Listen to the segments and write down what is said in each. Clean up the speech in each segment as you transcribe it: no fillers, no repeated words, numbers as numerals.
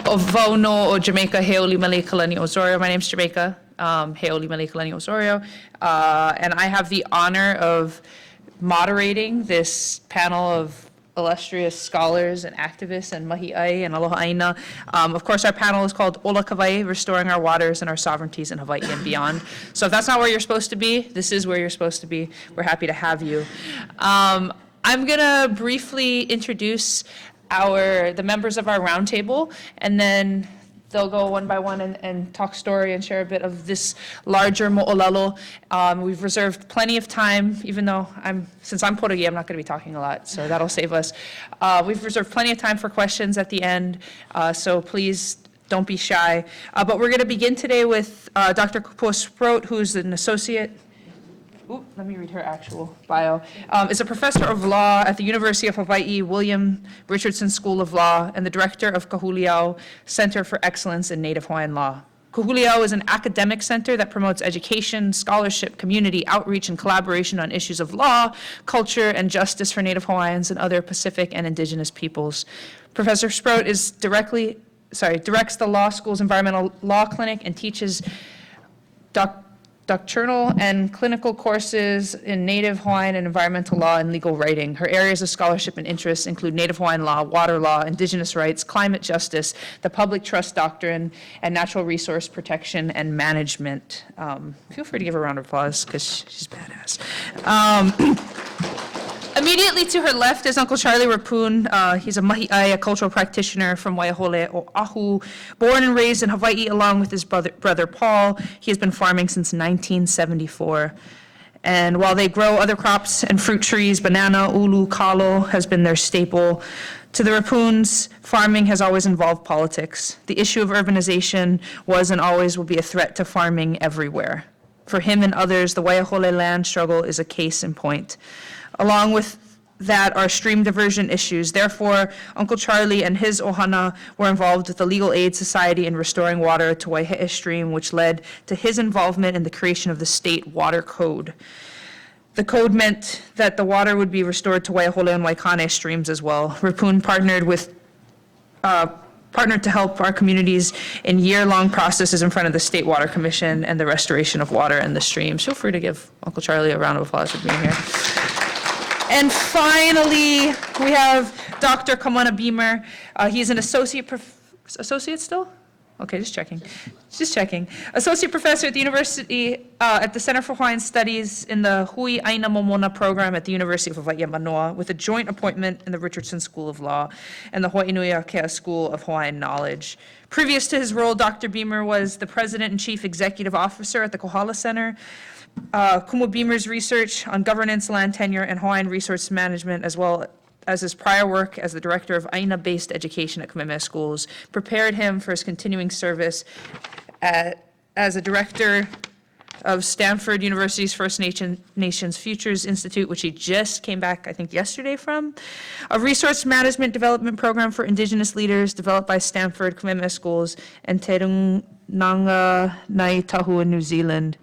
Ovono o Jamaica, Heoli Malay Kalani Osorio. My name's Jamaica, Heoli Malay Kalani Osorio. And I have the honor of moderating this panel of illustrious scholars and activists and mahi'ai and aloha aina. Of course, our panel is called Ola Kawai, Restoring Our Waters and Our Sovereignties in Hawaii and Beyond. So if that's not where you're supposed to be, this is where you're supposed to be. We're happy to have you. I'm gonna briefly introduce the members of our roundtable, and then they'll go one by one and talk story and share a bit of this larger moʻolelo. We've reserved plenty of time, even though since I'm Portuguese, I'm not going to be talking a lot, so that'll save us. We've reserved plenty of time for questions at the end, so please don't be shy. But we're going to begin today with Dr. Kapua Sproat, who's an associate. Let me read her actual bio. Is a professor of law at the University of Hawaii William Richardson School of Law and the director of Kahuliau Center for Excellence in Native Hawaiian Law. Kahuliau is an academic center that promotes education, scholarship, community outreach, and collaboration on issues of law, culture, and justice for Native Hawaiians and other Pacific and indigenous peoples. Professor Sproat directs the law school's environmental law clinic and teaches doctrinal and clinical courses in Native Hawaiian and environmental law and legal writing. Her areas of scholarship and interests include Native Hawaiian law, water law, indigenous rights, climate justice, the public trust doctrine, and natural resource protection and management. Feel free to give her a round of applause because she's badass. Immediately to her left is Uncle Charlie Rapun. He's a mahi'ai, a cultural practitioner from Waiahole, Oahu. Born and raised in Hawaii along with his brother Paul, he has been farming since 1974. And while they grow other crops and fruit trees, banana, ulu, kalo has been their staple. To the Rapuns, farming has always involved politics. The issue of urbanization was and always will be a threat to farming everywhere. For him and others, the Waiahole land struggle is a case in point. Along with that are stream diversion issues. Therefore, Uncle Charlie and his ohana were involved with the Legal Aid Society in restoring water to Waihe'e Stream, which led to his involvement in the creation of the state water code. The code meant that the water would be restored to Waiahole and Waikane streams as well. Rapun partnered to help our communities in year-long processes in front of the State Water Commission and the restoration of water in the streams. Feel free to give Uncle Charlie a round of applause for being here. And finally, we have Dr. Kamana Beamer. He's an associate still? Okay, just checking. Associate professor at the University, at the Center for Hawaiian Studies in the Hui Aina Momona program at the University of Hawaii Manoa, with a joint appointment in the Richardson School of Law and the Hawaii Nui Akea School of Hawaiian Knowledge. Previous to his role, Dr. Beamer was the president and chief executive officer at the Kohala Center. Kumu Beamer's research on governance, land tenure, and Hawaiian resource management, as well as his prior work as the director of Aina-based education at Kamehameha Schools, prepared him for his continuing service as a director of Stanford University's First Nations Futures Institute, which he just came back, I think, yesterday from, a resource management development program for indigenous leaders developed by Stanford, Kamehameha Schools, and Te Runga Nai Tahu in New Zealand.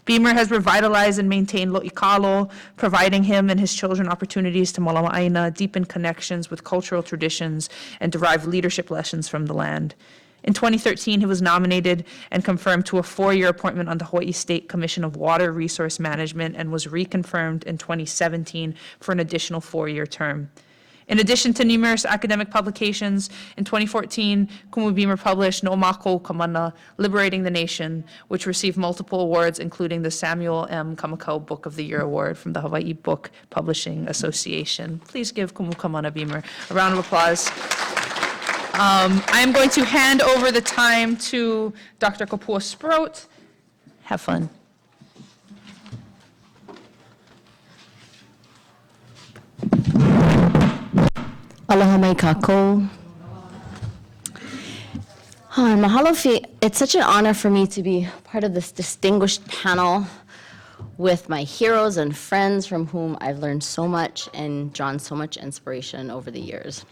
Beamer has revitalized and maintained loʻi kalo, providing him and his children opportunities to malama aina, deepen connections with cultural traditions, and derive leadership lessons from the land. In 2013, he was nominated and confirmed to a 4-year appointment on the Hawaii State Commission of Water Resource Management and was reconfirmed in 2017 for an additional 4-year term. In addition to numerous academic publications, in 2014, Kumu Beamer published No Mako Kamana, Liberating the Nation, which received multiple awards, including the Samuel M. Kamakau Book of the Year Award from the Hawaii Book Publishing Association. Please give Kumu Kamana Beamer a round of applause. I am going to hand over the time to Dr. Kapua Sproat. Have fun. Aloha mai kākou. Mahalo. It's such an honor for me to be part of this distinguished panel with my heroes and friends from whom I've learned so much and drawn so much inspiration over the years.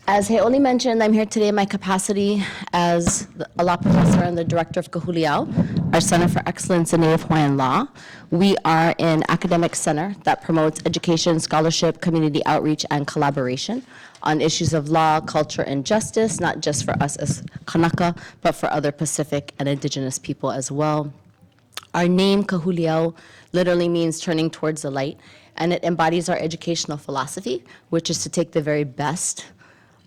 As Heoli mentioned, I'm here today in my capacity as a law professor and the director of Kahuliau, our Center for Excellence in Native Hawaiian Law. We are an academic center that promotes education, scholarship, community outreach, and collaboration on issues of law, culture, and justice, not just for us as Kanaka, but for other Pacific and Indigenous people as well. Our name, Kahuliau, literally means turning towards the light, and it embodies our educational philosophy, which is to take the very best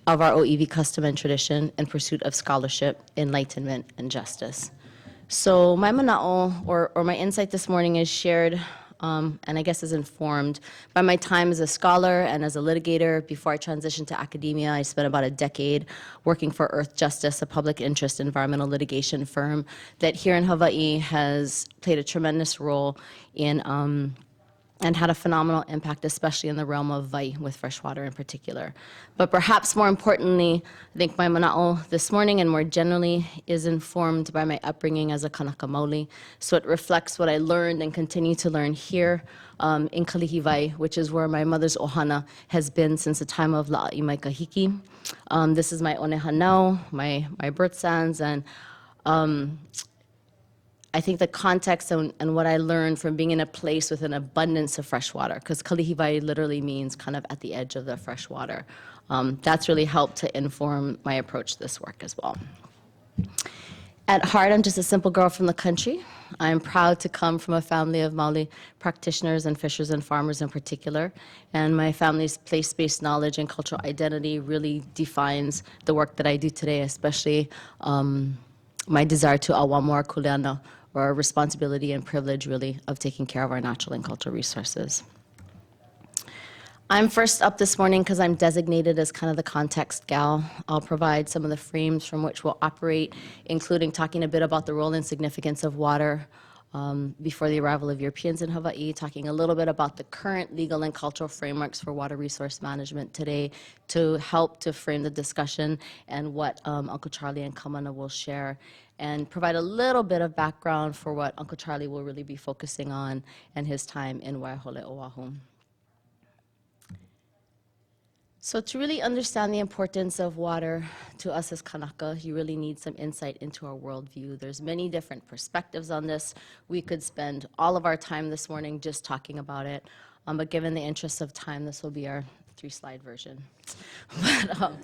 of our Oiwi custom and tradition in pursuit of scholarship, enlightenment, and justice. So my mana'o, or my insight this morning is shared, and I guess is informed by my time as a scholar and as a litigator. Before I transitioned to academia, I spent about a decade working for Earth Justice, a public interest environmental litigation firm that here in Hawaii has played a tremendous role in and had a phenomenal impact, especially in the realm of wai, with freshwater in particular. But perhaps more importantly, I think my mana'o this morning and more generally is informed by my upbringing as a Kanaka Maoli. So it reflects what I learned and continue to learn here in Kalihi, which is where my mother's ohana has been since the time of La'i mai kahiki. This is my one hanau, my birth sands, and I think the context and what I learned from being in a place with an abundance of fresh water, because Kalihi literally means kind of at the edge of the fresh water. That's really helped to inform my approach to this work as well. At heart, I'm just a simple girl from the country. I'm proud to come from a family of Maoli practitioners and fishers and farmers in particular. And my family's place-based knowledge and cultural identity really defines the work that I do today, especially my desire to awamua kuleana, or our responsibility and privilege, really, of taking care of our natural and cultural resources. I'm first up this morning because I'm designated as kind of the context gal. I'll provide some of the frames from which we'll operate, including talking a bit about the role and significance of water before the arrival of Europeans in Hawaii, talking a little bit about the current legal and cultural frameworks for water resource management today to help to frame the discussion, and what Uncle Charlie and Kamana will share, and provide a little bit of background for what Uncle Charlie will really be focusing on in his time in Waihole, Oahu. So to really understand the importance of water to us as Kanaka, you really need some insight into our worldview. There's many different perspectives on this. We could spend all of our time this morning just talking about it, but given the interest of time, this will be our 3-slide version. But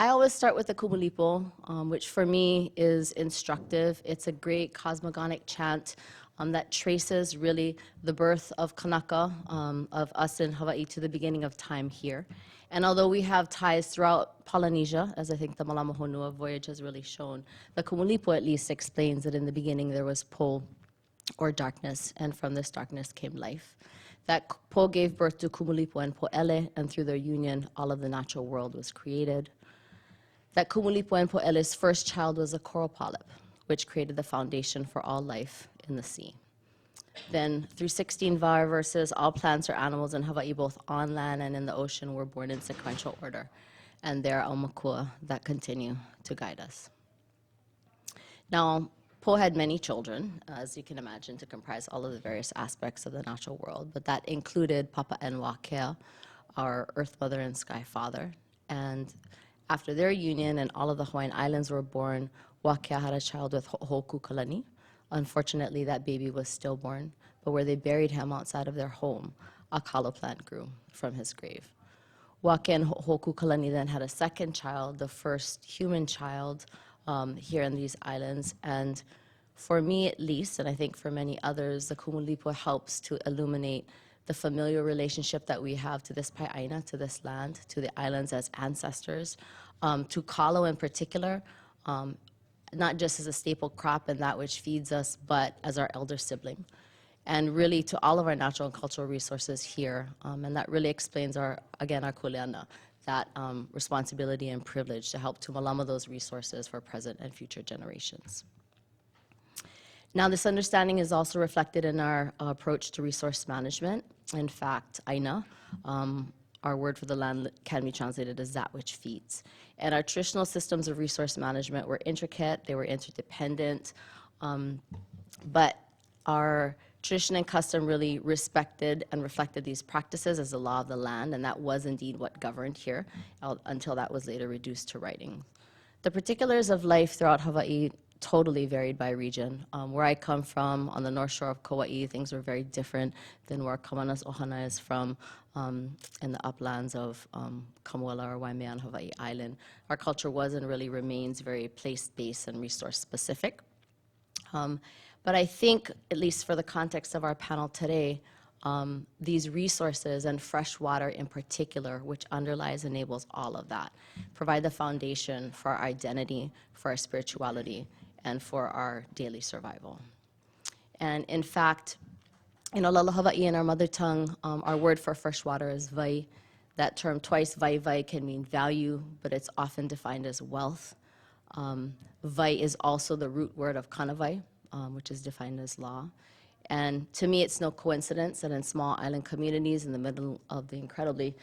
I always start with the kumulipo, which for me is instructive. It's a great cosmogonic chant that traces really the birth of Kanaka, of us in Hawaii, to the beginning of time here. And although we have ties throughout Polynesia, as I think the Malama Honua voyage has really shown, the kumulipo at least explains that in the beginning there was po, or darkness, and from this darkness came life. That po gave birth to kumulipo and po'ele, and through their union, all of the natural world was created. That kumulipo and po'ele's first child was a coral polyp, which created the foundation for all life in the sea. Then, through 16 verses, all plants or animals in Hawaii, both on land and in the ocean, were born in sequential order, and there are makua that continue to guide us. Now, Po had many children, as you can imagine, to comprise all of the various aspects of the natural world, but that included Papa and Wakea, our Earth Mother and Sky Father. And after their union and all of the Hawaiian Islands were born, Wakea had a child with Ho'okukalani. Unfortunately, that baby was stillborn, but where they buried him outside of their home, a kalo plant grew from his grave. Wakea and Ho'okukalani then had a second child, the first human child here in these islands. And for me at least, and I think for many others, the kumulipo helps to illuminate the familial relationship that we have to this pai'aina, to this land, to the islands as ancestors, to kalo in particular, not just as a staple crop and that which feeds us, but as our elder sibling. And really to all of our natural and cultural resources here. And that really explains our kuleana, that responsibility and privilege to help to malama those resources for present and future generations. Now, this understanding is also reflected in our approach to resource management. In fact, aina, our word for the land, can be translated as that which feeds. And our traditional systems of resource management were intricate, they were interdependent, but our Tradition and custom really respected and reflected these practices as the law of the land, and that was indeed what governed here until that was later reduced to writing. The particulars of life throughout Hawaii totally varied by region. Where I come from, on the north shore of Kauai, things were very different than where Kamanas Ohana is from, in the uplands of Kamuela or Waimea on Hawaii Island. Our culture was and really remains very place-based and resource-specific. But I think, at least for the context of our panel today, these resources and fresh water in particular, which underlies, enables all of that, provide the foundation for our identity, for our spirituality, and for our daily survival. And in fact, in Olelo Hawaii, in our mother tongue, our word for fresh water is vai. That term twice, vai, can mean value, but it's often defined as wealth. Vai is also the root word of kanawai, which is defined as law. And to me, it's no coincidence that in small island communities in the middle of the incredibly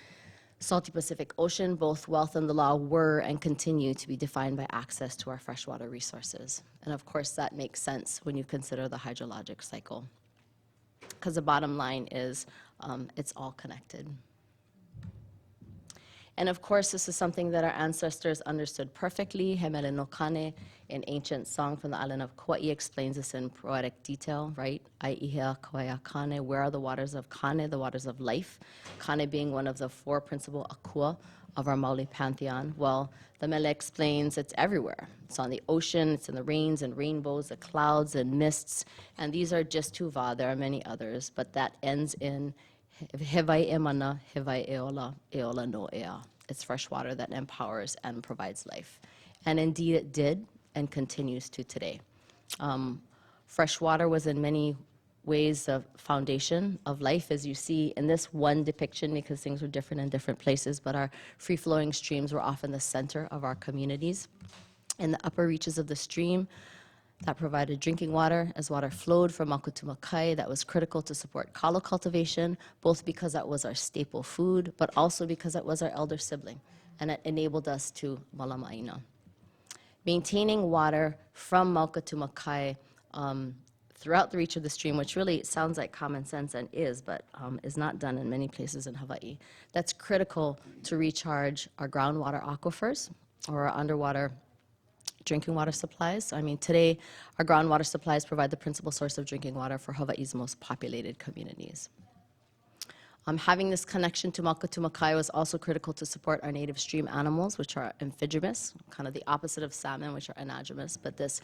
salty Pacific Ocean, both wealth and the law were and continue to be defined by access to our freshwater resources. And of course, that makes sense when you consider the hydrologic cycle, because the bottom line is it's all connected. And of course, this is something that our ancestors understood perfectly. Hemele no Kāne, an ancient song from the island of Kauai, explains this in poetic detail, right? Ai ihea kauaia Kāne, where are the waters of Kāne, the waters of life? Kāne being one of the four principal akua of our Maoli pantheon. Well, the mele explains it's everywhere. It's on the ocean, it's in the rains and rainbows, the clouds and mists, and these are just two va. There are many others, but that ends in hewai e mana, hewai eola no ea. It's fresh water that empowers and provides life. And indeed it did and continues to today. Fresh water was in many ways the foundation of life, as you see in this one depiction, because things were different in different places, but our free-flowing streams were often the center of our communities. In the upper reaches of the stream, that provided drinking water as water flowed from Maku to Makai. That was critical to support kalo cultivation, both because that was our staple food, but also because that was our elder sibling, and it enabled us to malamaina. Maintaining water from Mauka to Makai throughout the reach of the stream, which really sounds like common sense and is, but is not done in many places in Hawaii. That's critical to recharge our groundwater aquifers or our underwater drinking water supplies. I mean, today, our groundwater supplies provide the principal source of drinking water for Hawaii's most populated communities. Having this connection to Mauka to Makai was also critical to support our native stream animals, which are amphibious, kind of the opposite of salmon, which are anadromous. But this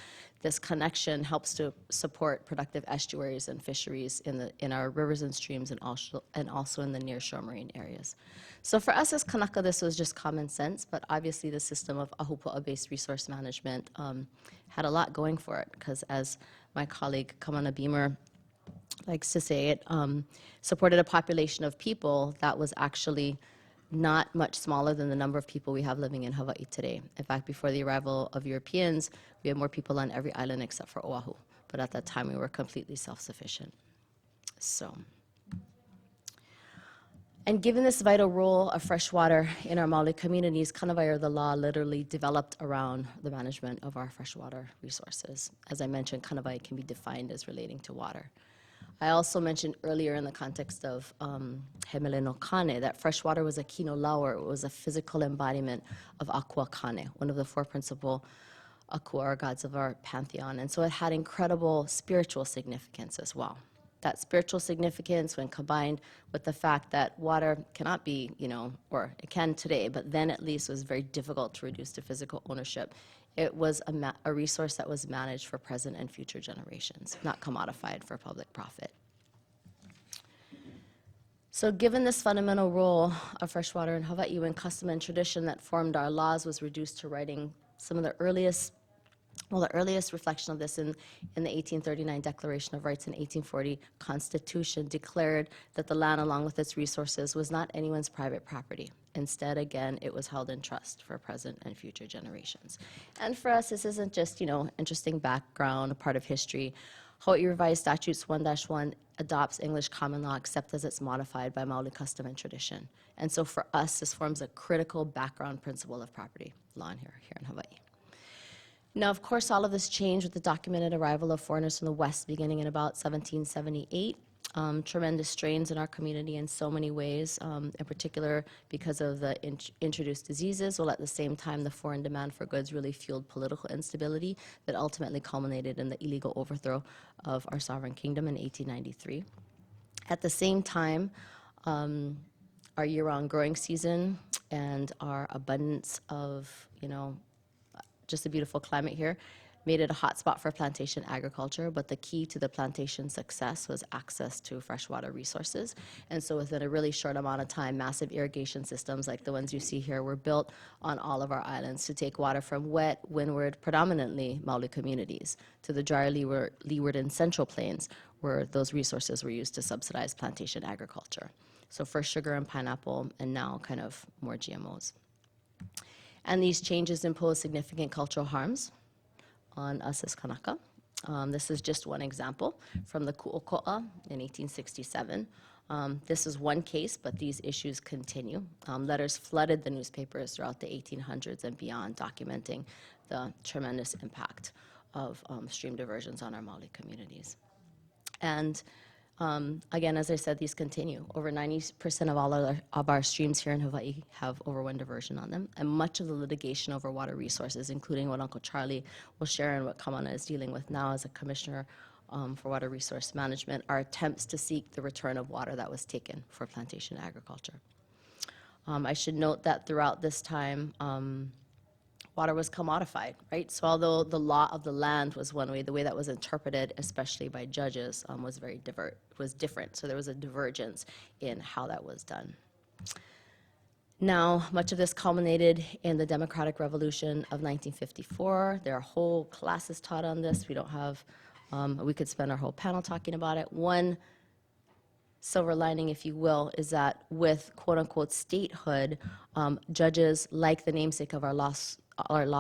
connection helps to support productive estuaries and fisheries in our rivers and streams, and also in the nearshore marine areas. So for us as Kanaka, this was just common sense, but obviously the system of ahupu'a-based resource management had a lot going for it, because as my colleague Kamana Beamer likes to say it, supported a population of people that was actually not much smaller than the number of people we have living in Hawaii today. In fact, before the arrival of Europeans, we had more people on every island except for Oahu. But at that time, we were completely self-sufficient. So, and given this vital role of fresh water in our Maoli communities, kanawai, or the law, literally developed around the management of our freshwater resources. As I mentioned, kanawai can be defined as relating to water. I also mentioned earlier in the context of Hemele no Kāne that freshwater was a kino laur. It was a physical embodiment of akua Kāne, one of the four principal akua, or gods of our pantheon. And so it had incredible spiritual significance as well. That spiritual significance, when combined with the fact that water cannot be, or it can today, but then at least was very difficult to reduce to physical ownership. It was a resource that was managed for present and future generations, not commodified for public profit. So given this fundamental role of freshwater in Hawaii, when custom and tradition that formed our laws was reduced to writing, some of the earliest reflection of this in the 1839 Declaration of Rights and 1840 Constitution declared that the land, along with its resources, was not anyone's private property. Instead, again, it was held in trust for present and future generations. And for us, this isn't just, interesting background, a part of history. Hawaii Revised Statutes 1-1 adopts English common law except as it's modified by Maoli custom and tradition. And so for us, this forms a critical background principle of property law here in Hawaii. Now, of course, all of this changed with the documented arrival of foreigners from the West beginning in about 1778. Tremendous strains in our community in so many ways, in particular because of the introduced diseases, while at the same time the foreign demand for goods really fueled political instability that ultimately culminated in the illegal overthrow of our sovereign kingdom in 1893. At the same time, our year-round growing season and our abundance of, just a beautiful climate here made it a hotspot for plantation agriculture, but the key to the plantation success was access to freshwater resources. And so within a really short amount of time, massive irrigation systems like the ones you see here were built on all of our islands to take water from wet, windward, predominantly Maoli communities, to the dry leeward and central plains, where those resources were used to subsidize plantation agriculture. So first sugar and pineapple, and now kind of more GMOs. And these changes impose significant cultural harms on us as Kanaka. This is just one example from the Ku'oko'a in 1867. This is one case, but these issues continue. Letters flooded the newspapers throughout the 1800s and beyond, documenting the tremendous impact of stream diversions on our Maoli communities. And again, as I said, these continue. Over 90% of all of our streams here in Hawaii have overwind diversion on them, and much of the litigation over water resources, including what Uncle Charlie will share and what Kamana is dealing with now as a commissioner for water resource management, are attempts to seek the return of water that was taken for plantation agriculture. I should note that throughout this time, water was commodified, right? So although the law of the land was one way, the way that was interpreted, especially by judges, was different. So there was a divergence in how that was done. Now, much of this culminated in the Democratic Revolution of 1954. There are whole classes taught on this. We don't have, we could spend our whole panel talking about it. One silver lining, if you will, is that with quote-unquote statehood, judges, like the namesake of our law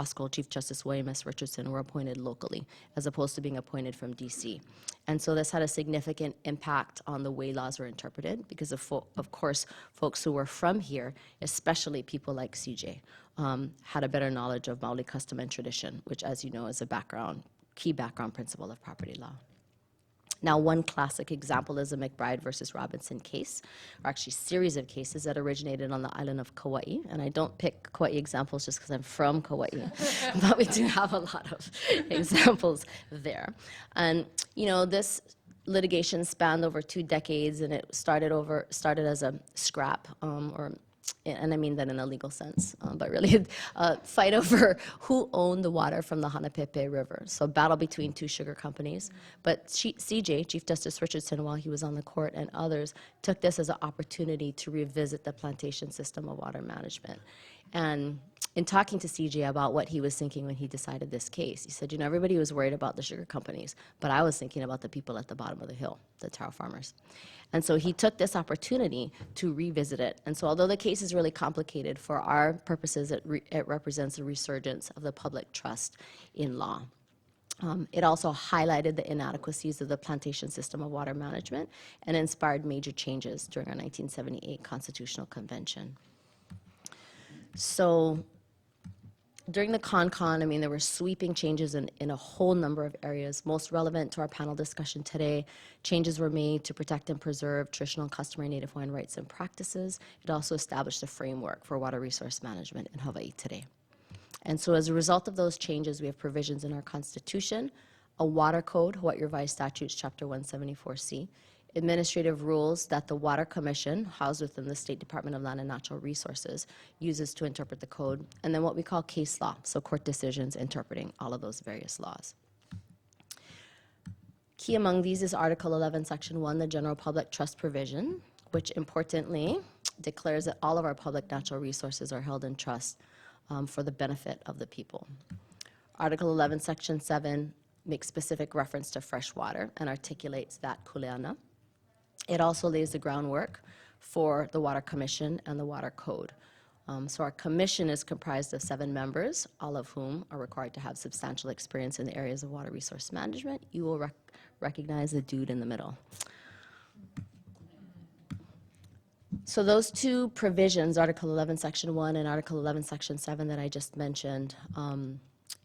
school, Chief Justice William S. Richardson, were appointed locally, as opposed to being appointed from D.C. And so this had a significant impact on the way laws were interpreted, because of course, folks who were from here, especially people like CJ, had a better knowledge of Maoli custom and tradition, which, as you know, is a key background principle of property law. Now, one classic example is the Mcbride versus Robinson case, or actually series of cases that originated on the island of Kauai. And I don't pick Kauai examples just because I'm from Kauai, but we do have a lot of examples there. And, this litigation spanned over 2 decades, and it started as a scrap, and I mean that in a legal sense, but really a fight over who owned the water from the Hanapepe River. So a battle between 2 sugar companies. But CJ, Chief Justice Richardson, while he was on the court, and others, took this as an opportunity to revisit the plantation system of water management. And in talking to CJ about what he was thinking when he decided this case, he said, everybody was worried about the sugar companies, but I was thinking about the people at the bottom of the hill, the taro farmers. And so he took this opportunity to revisit it. And so although the case is really complicated, for our purposes, it represents a resurgence of the public trust in law. It also highlighted the inadequacies of the plantation system of water management and inspired major changes during our 1978 Constitutional Convention. So during the CONCON, there were sweeping changes in a whole number of areas. Most relevant to our panel discussion today, changes were made to protect and preserve traditional and customary Native Hawaiian rights and practices. It also established a framework for water resource management in Hawaii today. And so as a result of those changes, we have provisions in our Constitution, a water code, Hawaii Revised Statutes, Chapter 174C, administrative rules that the Water Commission, housed within the State Department of Land and Natural Resources, uses to interpret the code, and then what we call case law, so court decisions interpreting all of those various laws. Key among these is Article 11, Section 1, the General Public Trust Provision, which importantly declares that all of our public natural resources are held in trust for the benefit of the people. Article 11, Section 7 makes specific reference to fresh water and articulates that kuleana. It also lays the groundwork for the Water Commission and the Water Code. So our commission is comprised of 7 members, all of whom are required to have substantial experience in the areas of water resource management. You will recognize the dude in the middle. So those 2 provisions, Article 11, Section 1 and Article 11, Section 7 that I just mentioned,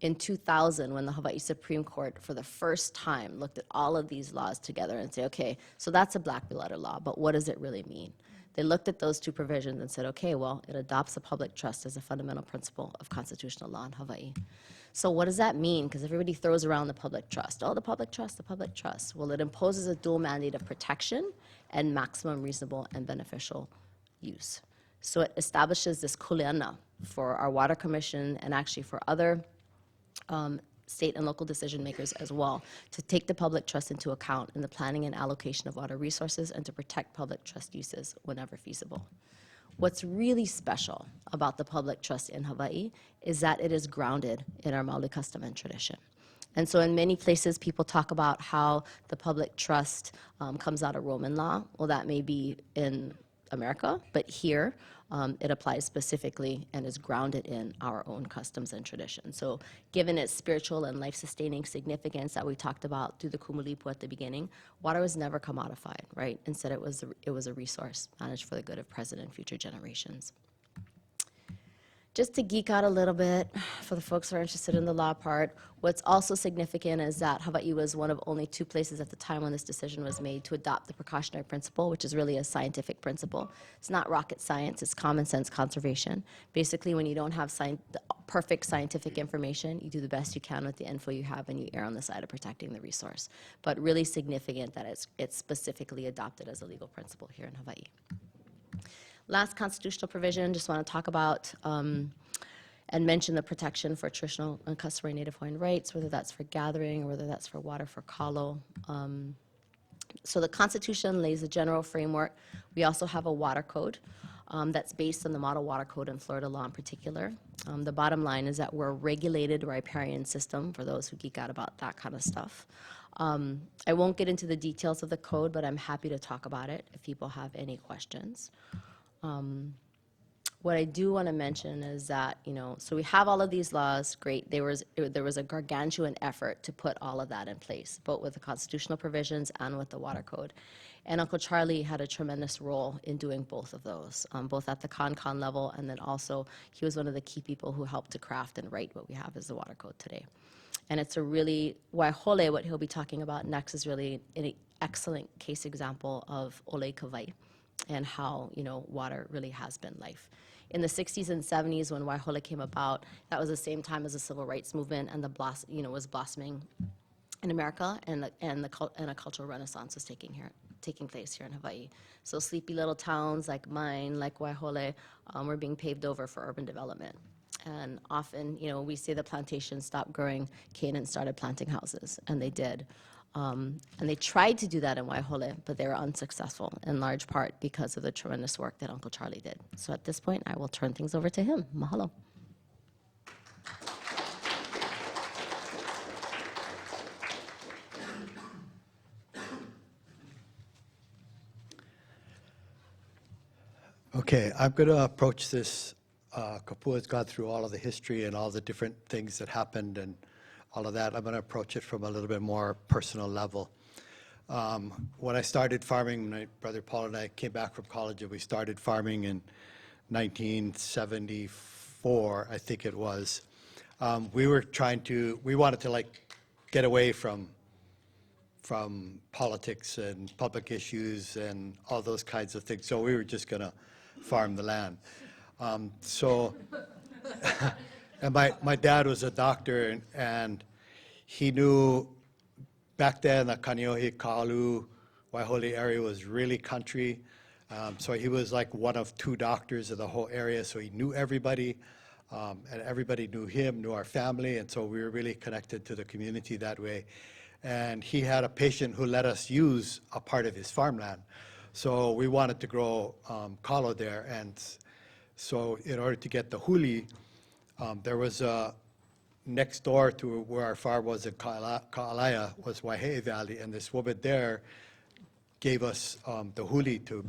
in 2000, when the Hawaii Supreme Court for the first time looked at all of these laws together and said, okay, so that's a black letter law, but what does it really mean? They looked at those two provisions and said, okay, well, it adopts the public trust as a fundamental principle of constitutional law in Hawaii. So what does that mean? Because everybody throws around the public trust. Oh, the public trust, the public trust. Well, it imposes a dual mandate of protection and maximum reasonable and beneficial use. So it establishes this kuleana for our water commission and actually for other state and local decision makers as well, to take the public trust into account in the planning and allocation of water resources and to protect public trust uses whenever feasible. What's really special about the public trust in Hawaii is that it is grounded in our Maoli custom and tradition. And so in many places, people talk about how the public trust comes out of Roman law. Well, that may be in America, but here it applies specifically and is grounded in our own customs and traditions. So given its spiritual and life-sustaining significance that we talked about through the kumulipu at the beginning, water was never commodified, right? Instead, it was a resource managed for the good of present and future generations. Just to geek out a little bit, for the folks who are interested in the law part, what's also significant is that Hawaii was one of only 2 places at the time when this decision was made to adopt the precautionary principle, which is really a scientific principle. It's not rocket science, it's common sense conservation. Basically, when you don't have perfect scientific information, you do the best you can with the info you have and you err on the side of protecting the resource. But really significant that it's specifically adopted as a legal principle here in Hawaii. Last constitutional provision, just want to talk about and mention the protection for traditional and customary Native Hawaiian rights, whether that's for gathering or whether that's for water for kalo. So the Constitution lays a general framework. We also have a water code that's based on the model water code in Florida law in particular. The bottom line is that we're a regulated riparian system, for those who geek out about that kind of stuff. I won't get into the details of the code, but I'm happy to talk about it if people have any questions. What I do want to mention is that, so we have all of these laws, great. There was a gargantuan effort to put all of that in place, both with the constitutional provisions and with the water code. And Uncle Charlie had a tremendous role in doing both of those, both at the con level, and then also he was one of the key people who helped to craft and write what we have as the water code today. And it's a really, Waihole, what he'll be talking about next, is really an excellent case example of ole kawai, and how, water really has been life. In the 60s and 70s, when Waihole came about, that was the same time as the civil rights movement and was blossoming in America, and a cultural renaissance was taking place here in Hawaii. So sleepy little towns like mine, like Waihole, were being paved over for urban development. And often, we say the plantations stopped growing cane and started planting houses, and they did. And they tried to do that in Waihole, but they were unsuccessful, in large part because of the tremendous work that Uncle Charlie did. So at this point, I will turn things over to him. Mahalo. Okay, I'm going to approach this. Kapua's gone through all of the history and all the different things that happened and all of that. I'm going to approach it from a little bit more personal level. When I started farming, my brother Paul and I came back from college, and we started farming in 1974, I think it was. We wanted to get away from politics and public issues and all those kinds of things. So we were just going to farm the land. And my dad was a doctor, and he knew back then the Kaneohe, Kalu, Waihole area was really country. So he was like one of 2 doctors of the whole area, so he knew everybody, and everybody knew him, knew our family, and so we were really connected to the community that way. And he had a patient who let us use a part of his farmland. So we wanted to grow kalo there, and so in order to get the huli, there was next door to where our farm was in Ka'alaia was Waihee Valley, and this woman there gave us the huli to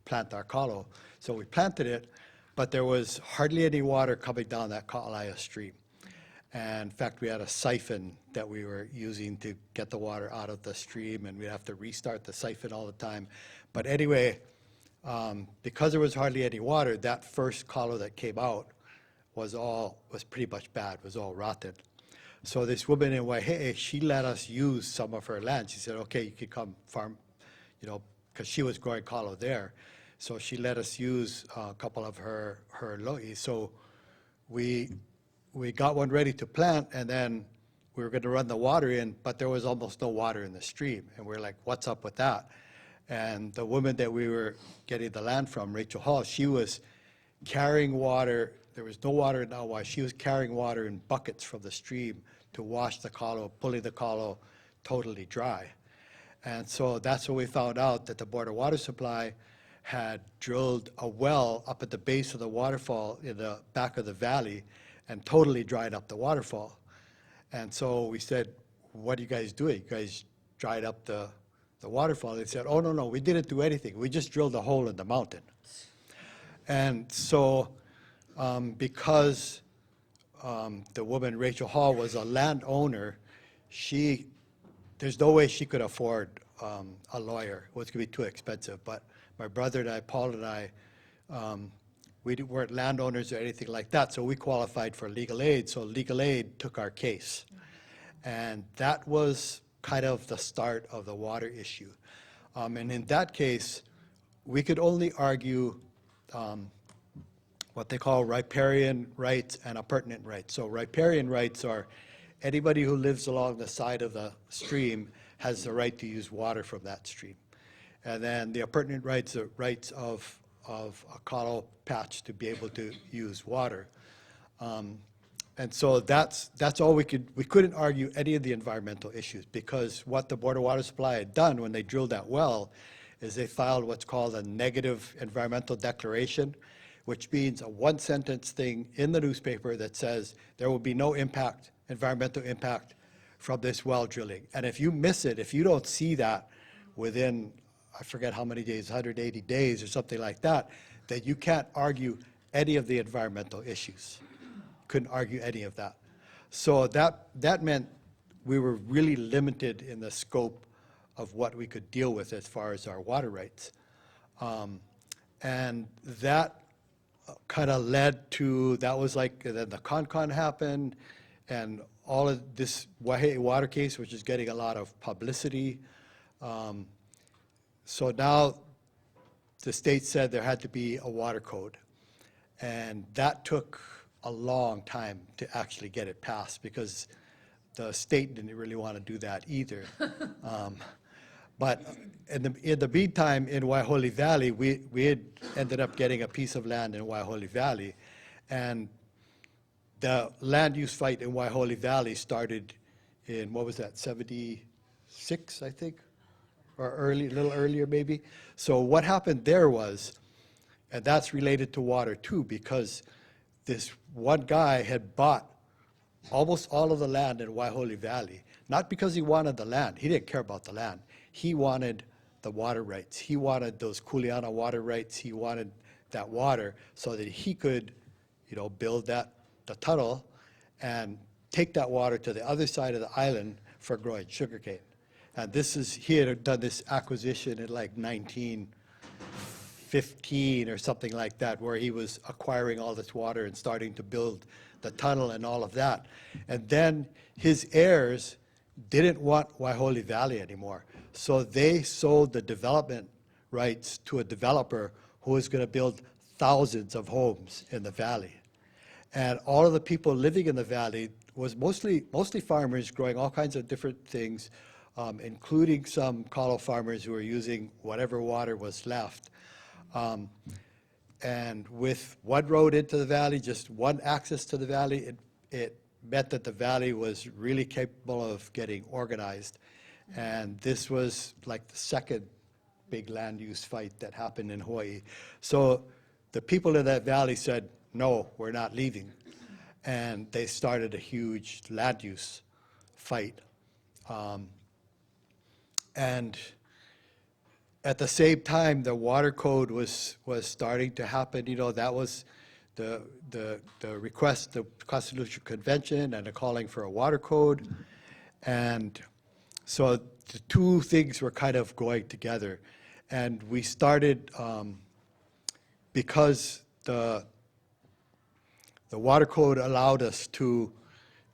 plant our kalo. So we planted it, but there was hardly any water coming down that Ka'alaia stream. And in fact, we had a siphon that we were using to get the water out of the stream, and we'd have to restart the siphon all the time. But anyway, because there was hardly any water, that first kalo that came out was pretty much bad, was all rotten. So this woman in Waihe'e, she let us use some of her land. She said, okay, you can come farm, because she was growing kalo there. So she let us use a couple of her loʻi. So we got one ready to plant, and then we were going to run the water in, but there was almost no water in the stream. And we're like, what's up with that? And the woman that we were getting the land from, Rachel Hall, she was carrying water. There was no water in Hawai. She was carrying water in buckets from the stream to wash the kalo, pulling the kalo totally dry. And so that's when we found out that the Board of Water Supply had drilled a well up at the base of the waterfall in the back of the valley and totally dried up the waterfall. And so we said, what are you guys doing? You guys dried up the waterfall. They said, oh, no, we didn't do anything. We just drilled a hole in the mountain. And so because the woman, Rachel Hall, was a landowner, there's no way she could afford a lawyer. It was going to be too expensive. But my brother and I, Paul and I, we weren't landowners or anything like that, so we qualified for legal aid. So legal aid took our case. And that was kind of the start of the water issue. And in that case, we could only argue what they call riparian rights and appurtenant rights. So riparian rights are anybody who lives along the side of the stream has the right to use water from that stream. And then the appurtenant rights are rights of a kalo patch to be able to use water. And so that's all we couldn't argue any of the environmental issues, because what the Board of Water Supply had done when they drilled that well is they filed what's called a negative environmental declaration, which means a one-sentence thing in the newspaper that says there will be no impact, environmental impact from this well drilling. And if you miss it, if you don't see that within, I forget how many days, 180 days or something like that, then you can't argue any of the environmental issues. Couldn't argue any of that. So that meant we were really limited in the scope of what we could deal with as far as our water rights. And that kind of led to, that was like, then the Con happened, and all of this Waihe'e water case, which is getting a lot of publicity. So now the state said there had to be a water code. And that took a long time to actually get it passed, because the state didn't really want to do that either. But in the meantime, in Waihoʻi Valley, we had ended up getting a piece of land in Waihoʻi Valley. And the land use fight in Waihoʻi Valley started in, what was that, 76, I think? Or a little earlier maybe. So what happened there was, and that's related to water too, because this one guy had bought almost all of the land in Waihoʻi Valley, not because he wanted the land. He didn't care about the land. He wanted the water rights. He wanted those Kuleana water rights. He wanted that water so that he could, build the tunnel and take that water to the other side of the island for growing sugarcane. And he had done this acquisition in like 1915 or something like that, where he was acquiring all this water and starting to build the tunnel and all of that. And then his heirs didn't want Waihoʻi Valley anymore. So they sold the development rights to a developer who was going to build thousands of homes in the valley. And all of the people living in the valley was mostly farmers growing all kinds of different things, including some kalo farmers who were using whatever water was left. And with one road into the valley, just one access to the valley, it meant that the valley was really capable of getting organized. And this was like the second big land use fight that happened in Hawaii. So the people in that valley said, no, we're not leaving. And they started a huge land use fight. And at the same time, the water code was starting to happen. That was the request, the Constitutional Convention, and the calling for a water code. And so the two things were kind of going together. And we started, because the water code allowed us to,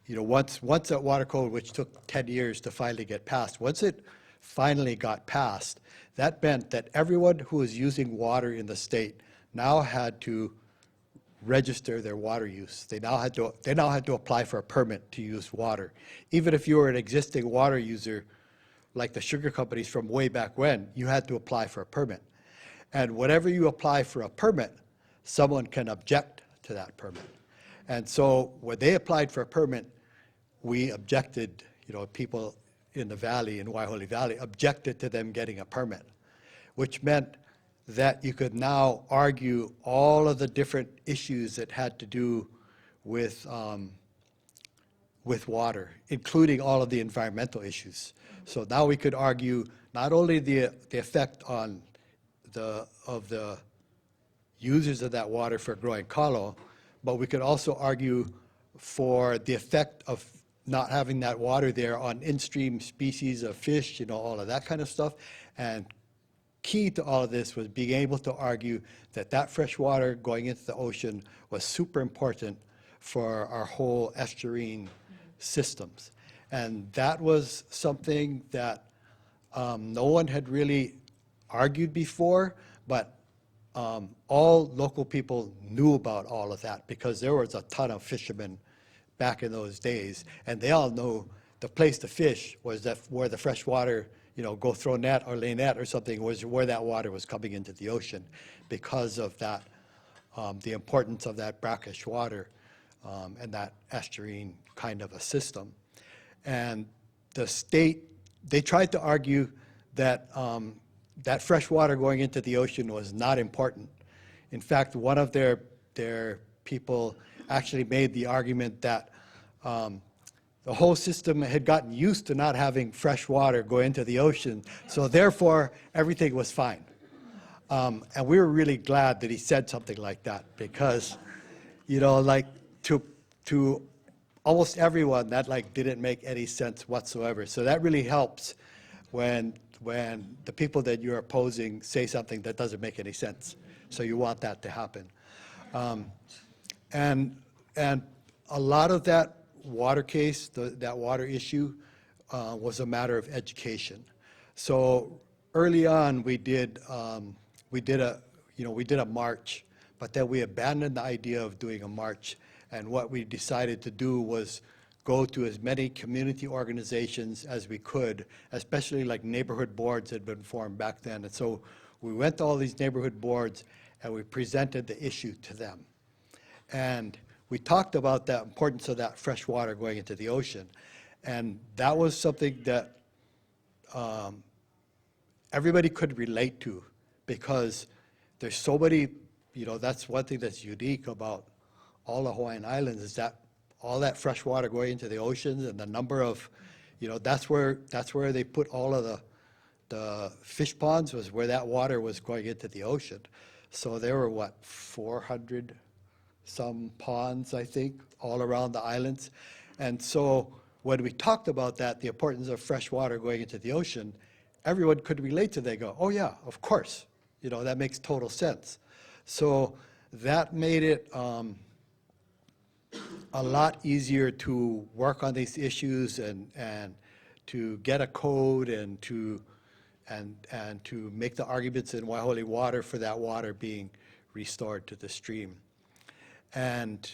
once that water code, which took 10 years to finally get passed, once it finally got passed, that meant that everyone who was using water in the state now had to register their water use. They now had to apply for a permit to use water. Even if you were an existing water user, like the sugar companies from way back when, you had to apply for a permit. And whenever you apply for a permit, someone can object to that permit. And so when they applied for a permit, we objected, people in the valley, in Waiahole Valley, objected to them getting a permit, which meant that you could now argue all of the different issues that had to do with water, including all of the environmental issues. So now we could argue not only the effect on the users of that water for growing kalo, but we could also argue for the effect of not having that water there on in-stream species of fish, all of that kind of stuff. And key to all of this was being able to argue that that fresh water going into the ocean was super important for our whole estuarine systems. And that was something that no one had really argued before, but all local people knew about all of that because there was a ton of fishermen back in those days, and they all know the place to fish was that where the fresh water, go throw net or lay net or something, was where that water was coming into the ocean because of that, the importance of that brackish water and that estuarine kind of a system. And the state, they tried to argue that that fresh water going into the ocean was not important. In fact, one of their people actually made the argument that the whole system had gotten used to not having fresh water go into the ocean, so therefore everything was fine. And we were really glad that he said something like that because, like to almost everyone that didn't make any sense whatsoever. So that really helps when the people that you're opposing say something that doesn't make any sense. So you want that to happen. And a lot of that water case, that water issue, was a matter of education. So early on, we did a march, but then we abandoned the idea of doing a march. And what we decided to do was go to as many community organizations as we could, especially like neighborhood boards had been formed back then. And so we went to all these neighborhood boards and we presented the issue to them. And we talked about the importance of that fresh water going into the ocean. And that was something that everybody could relate to because there's so many, that's one thing that's unique about all the Hawaiian Islands is that all that fresh water going into the oceans and the number of, that's where they put all of the fish ponds was where that water was going into the ocean. So there were 400 some ponds, I think, all around the islands. And so when we talked about that, the importance of fresh water going into the ocean, everyone could relate to that. They go, oh yeah, of course, that makes total sense. So that made it a lot easier to work on these issues and to get a code and to make the arguments in Waiahole water for that water being restored to the stream. And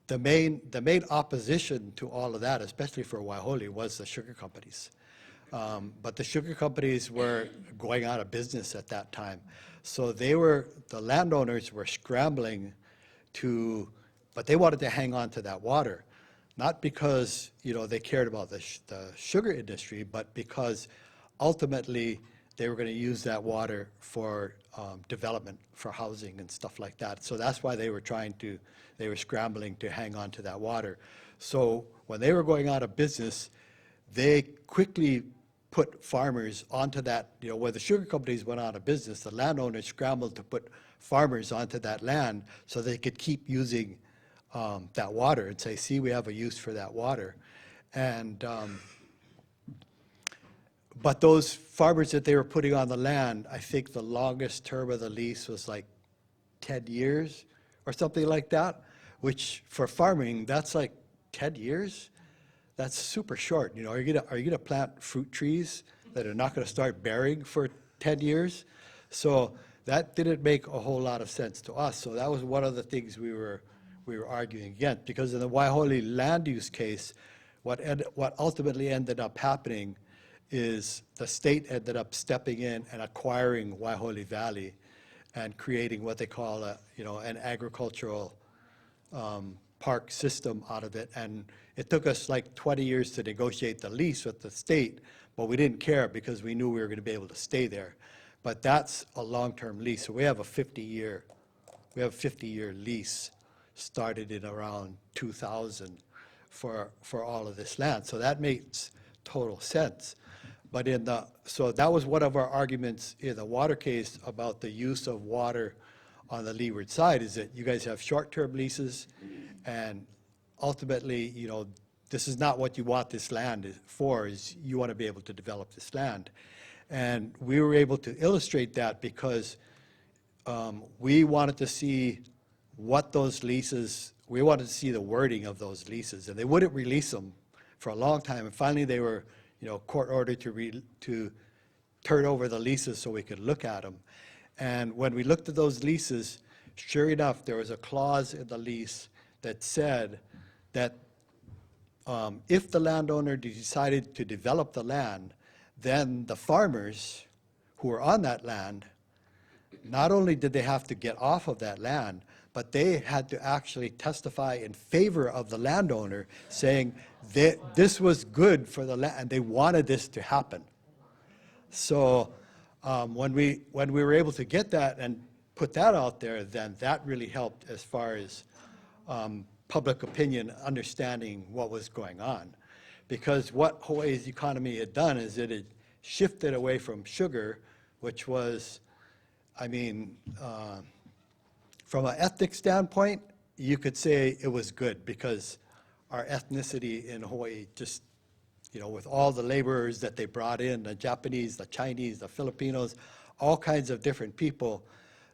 the main opposition to all of that, especially for Waiahole, was the sugar companies. But the sugar companies were going out of business at that time. So the landowners were scrambling but they wanted to hang on to that water, not because, they cared about the sugar industry, but because ultimately they were going to use that water for development, for housing and stuff like that. So that's why they were scrambling to hang on to that water. So when they were going out of business, they quickly put farmers onto that, where the sugar companies went out of business, the landowners scrambled to put farmers onto that land so they could keep using that water and say, see, we have a use for that water. And but those farmers that they were putting on the land, I think the longest term of the lease was 10 years or something like that, which for farming, that's like 10 years. That's super short. Are you gonna plant fruit trees that are not gonna start bearing for 10 years? So that didn't make a whole lot of sense to us. So that was one of the things we were arguing against, because in the Waiahole land use case, what ultimately ended up happening is the state ended up stepping in and acquiring Waiahole Valley and creating what they call an agricultural park system out of it. And it took us like 20 years to negotiate the lease with the state, but we didn't care because we knew we were going to be able to stay there. But that's a long-term lease. So we have a 50-year lease started in around 2000 for all of this land. So that makes total sense. But so that was one of our arguments in the water case about the use of water on the leeward side, is that you guys have short-term leases, and ultimately, this is not what you want this land for, is you want to be able to develop this land. And we were able to illustrate that because we wanted to see what those leases, we wanted to see the wording of those leases, and they wouldn't release them for a long time. And finally, they were, court ordered to turn over the leases so we could look at them. And when we looked at those leases, sure enough, there was a clause in the lease that said that if the landowner decided to develop the land, then the farmers who were on that land, not only did they have to get off of that land, but they had to actually testify in favor of the landowner, saying that this was good for the land, and they wanted this to happen. So when we were able to get that and put that out there, then that really helped as far as public opinion understanding what was going on. Because what Hawaii's economy had done is it had shifted away from sugar, which was, from an ethnic standpoint, you could say it was good, because our ethnicity in Hawaii just, with all the laborers that they brought in, the Japanese, the Chinese, the Filipinos, all kinds of different people,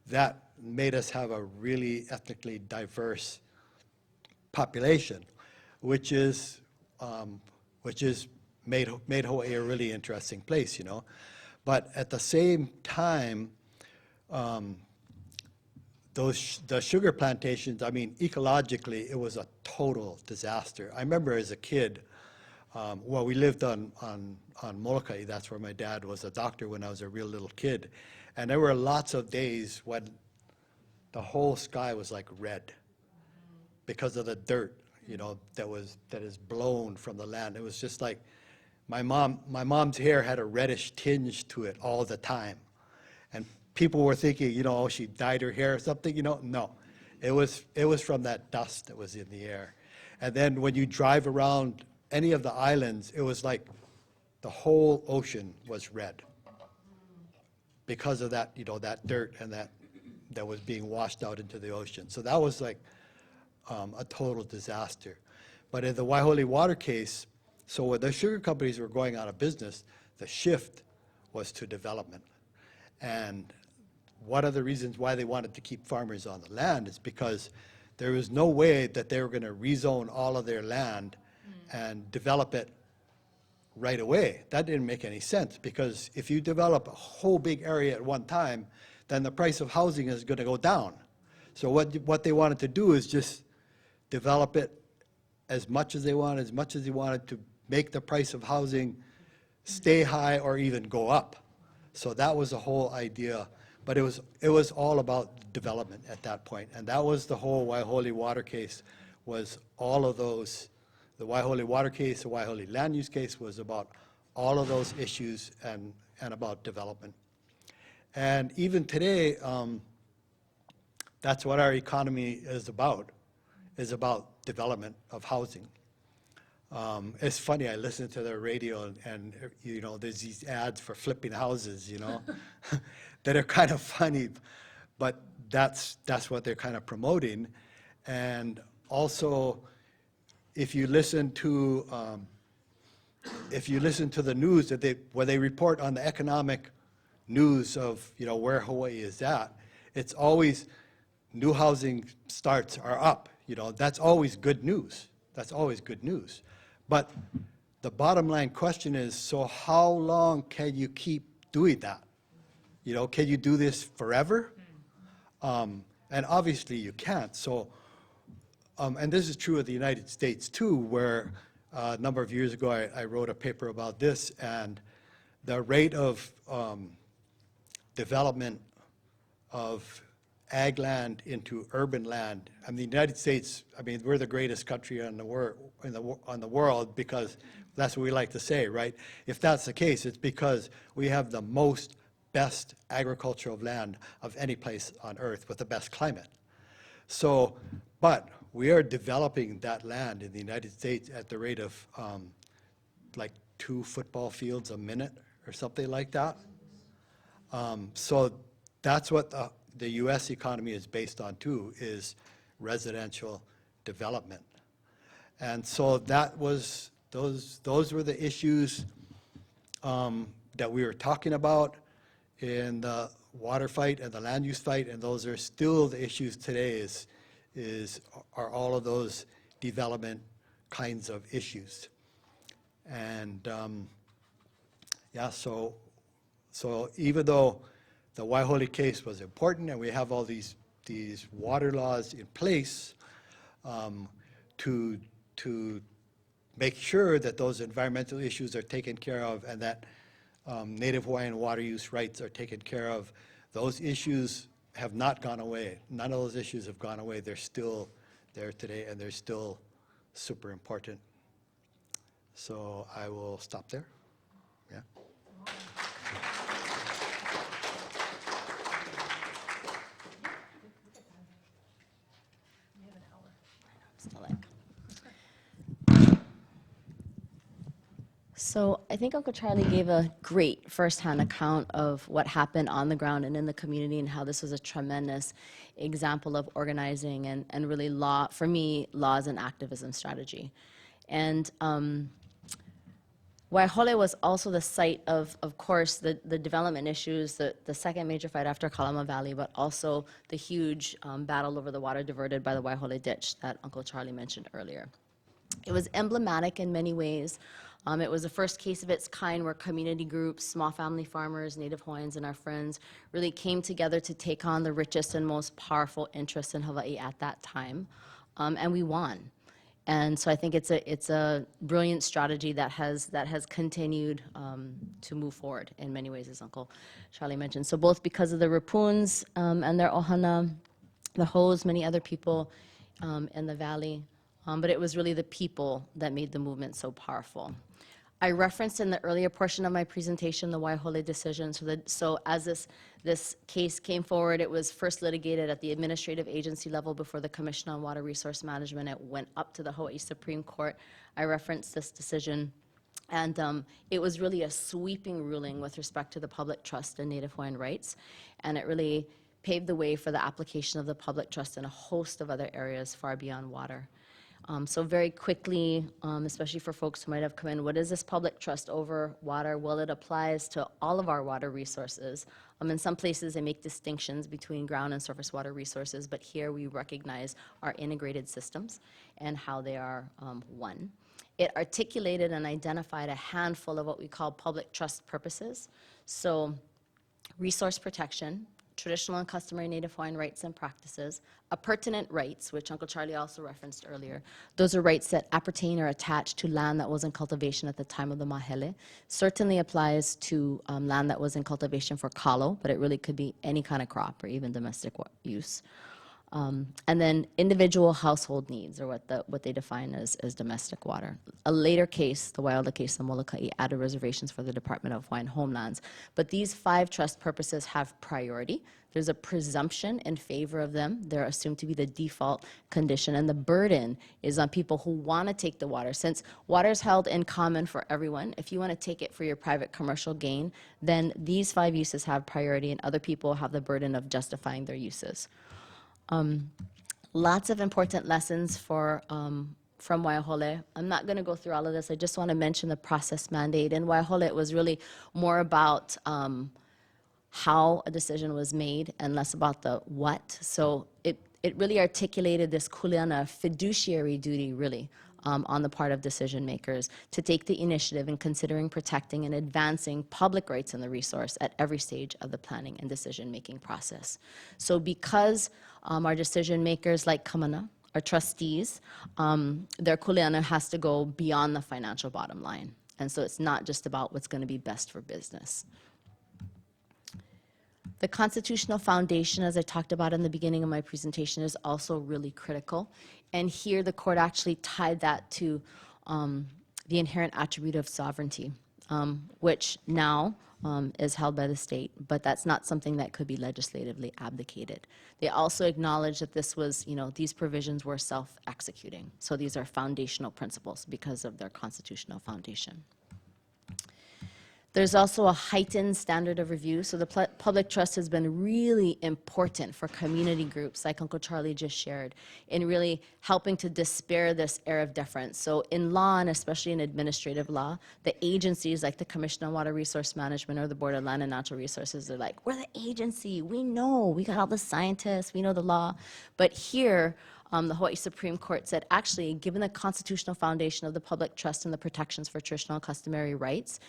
that made us have a really ethnically diverse population, which made Hawaii a really interesting place, But at the same time, the sugar plantations, ecologically, it was a total disaster. I remember as a kid, we lived on Molokai. That's where my dad was a doctor when I was a real little kid. And there were lots of days when the whole sky was like red because of the dirt, that is blown from the land. It was just like my mom's hair had a reddish tinge to it all the time. And people were thinking, oh, she dyed her hair or something, No, it was from that dust that was in the air. And then when you drive around any of the islands, it was like the whole ocean was red because of that, that dirt and that was being washed out into the ocean. So that was like a total disaster. But in the Waiahole water case, so when the sugar companies were going out of business, the shift was to development. And one of the reasons why they wanted to keep farmers on the land is because there was no way that they were going to rezone all of their land and develop it right away. That didn't make any sense, because if you develop a whole big area at one time, then the price of housing is going to go down. So what they wanted to do is just develop it as much as they wanted to make the price of housing stay high or even go up. So that was the whole idea. But it was all about development at that point. And that was the whole Waiahole water case, was all of those. The Waiahole water case, the Waiahole land use case was about all of those issues and about development. And even today, that's what our economy is about development of housing. It's funny, I listen to the radio and there's these ads for flipping houses, that are kind of funny, but that's what they're kind of promoting. And also, if you listen to the news where they report on the economic news of where Hawaii is at, it's always new housing starts are up. That's always good news. That's always good news. But the bottom line question is, so how long can you keep doing that? Can you do this forever? And obviously you can't. So, and this is true of the United States too, where a number of years ago I wrote a paper about this, and the rate of development of ag land into urban land. I mean, the United States, we're the greatest country on the world because that's what we like to say, right? If that's the case, it's because we have the best agricultural land of any place on earth with the best climate. So, but we are developing that land in the United States at the rate of like 2 football fields a minute or something like that. So that's what the U.S. economy is based on too, is residential development. And so that was, those were the issues that we were talking about in the water fight and the land use fight, and those are still the issues today, are all of those development kinds of issues. And yeah, so even though the Waiahole case was important and we have all these water laws in place to make sure that those environmental issues are taken care of and that Native Hawaiian water use rights are taken care of, those issues have not gone away. None of those issues have gone away. They're still there today, and they're still super important. So I will stop there. Yeah. So I think Uncle Charlie gave a great firsthand account of what happened on the ground and in the community, and how this was a tremendous example of organizing and really law, for me, laws and activism strategy. And Waiahole was also the site of course, the development issues, the second major fight after Kalama Valley, but also the huge battle over the water diverted by the Waiahole Ditch that Uncle Charlie mentioned earlier. It was emblematic in many ways. It was the first case of its kind where community groups, small family farmers, Native Hawaiians, and our friends really came together to take on the richest and most powerful interests in Hawaii at that time, and we won. And so I think it's a brilliant strategy that has continued to move forward in many ways, as Uncle Charlie mentioned. So both because of the Rapoons and their ohana, the Hos, many other people in the valley, but it was really the people that made the movement so powerful. I referenced in the earlier portion of my presentation the Waiahole decision. So as this case came forward, it was first litigated at the administrative agency level before the Commission on Water Resource Management. It went up to the Hawaii Supreme Court. I referenced this decision. And it was really a sweeping ruling with respect to the public trust and Native Hawaiian rights. And it really paved the way for the application of the public trust in a host of other areas far beyond water. So very quickly, especially for folks who might have come in, what is this public trust over water? Well, it applies to all of our water resources. In some places, they make distinctions between ground and surface water resources, but here we recognize our integrated systems and how they are one. It articulated and identified a handful of what we call public trust purposes. So resource protection, traditional and customary Native Hawaiian rights and practices, appurtenant rights, which Uncle Charlie also referenced earlier. Those are rights that appertain or attach to land that was in cultivation at the time of the mahele. Certainly applies to land that was in cultivation for kalo, but it really could be any kind of crop or even domestic use. And then individual household needs, or what they define as domestic water. A later case, the Waiahole case, the Molokaʻi, added reservations for the Department of Hawaiian Homelands. But these 5 trust purposes have priority. There's a presumption in favor of them. They're assumed to be the default condition, and the burden is on people who want to take the water. Since water is held in common for everyone, if you want to take it for your private commercial gain, then these 5 uses have priority, and other people have the burden of justifying their uses. Lots of important lessons from Waiahole. I'm not going to go through all of this. I just want to mention the process mandate. In Waiahole, it was really more about how a decision was made and less about the what. So it really articulated this kuleana fiduciary duty, really, on the part of decision makers to take the initiative in considering, protecting, and advancing public rights in the resource at every stage of the planning and decision-making process. So because our decision makers, like Kamana, our trustees, their kuleana has to go beyond the financial bottom line. And so it's not just about what's going to be best for business. The constitutional foundation, as I talked about in the beginning of my presentation, is also really critical. And here the court actually tied that to the inherent attribute of sovereignty, which now is held by the state, but that's not something that could be legislatively abdicated. They also acknowledge that this was, these provisions were self-executing. So these are foundational principles because of their constitutional foundation. There's also a heightened standard of review. So the public trust has been really important for community groups, like Uncle Charlie just shared, in really helping to dispel this air of deference. So in law, and especially in administrative law, the agencies like the Commission on Water Resource Management or the Board of Land and Natural Resources, they're like, we're the agency, we know, we got all the scientists, we know the law. But here, the Hawaii Supreme Court said, actually, given the constitutional foundation of the public trust and the protections for traditional and customary rights,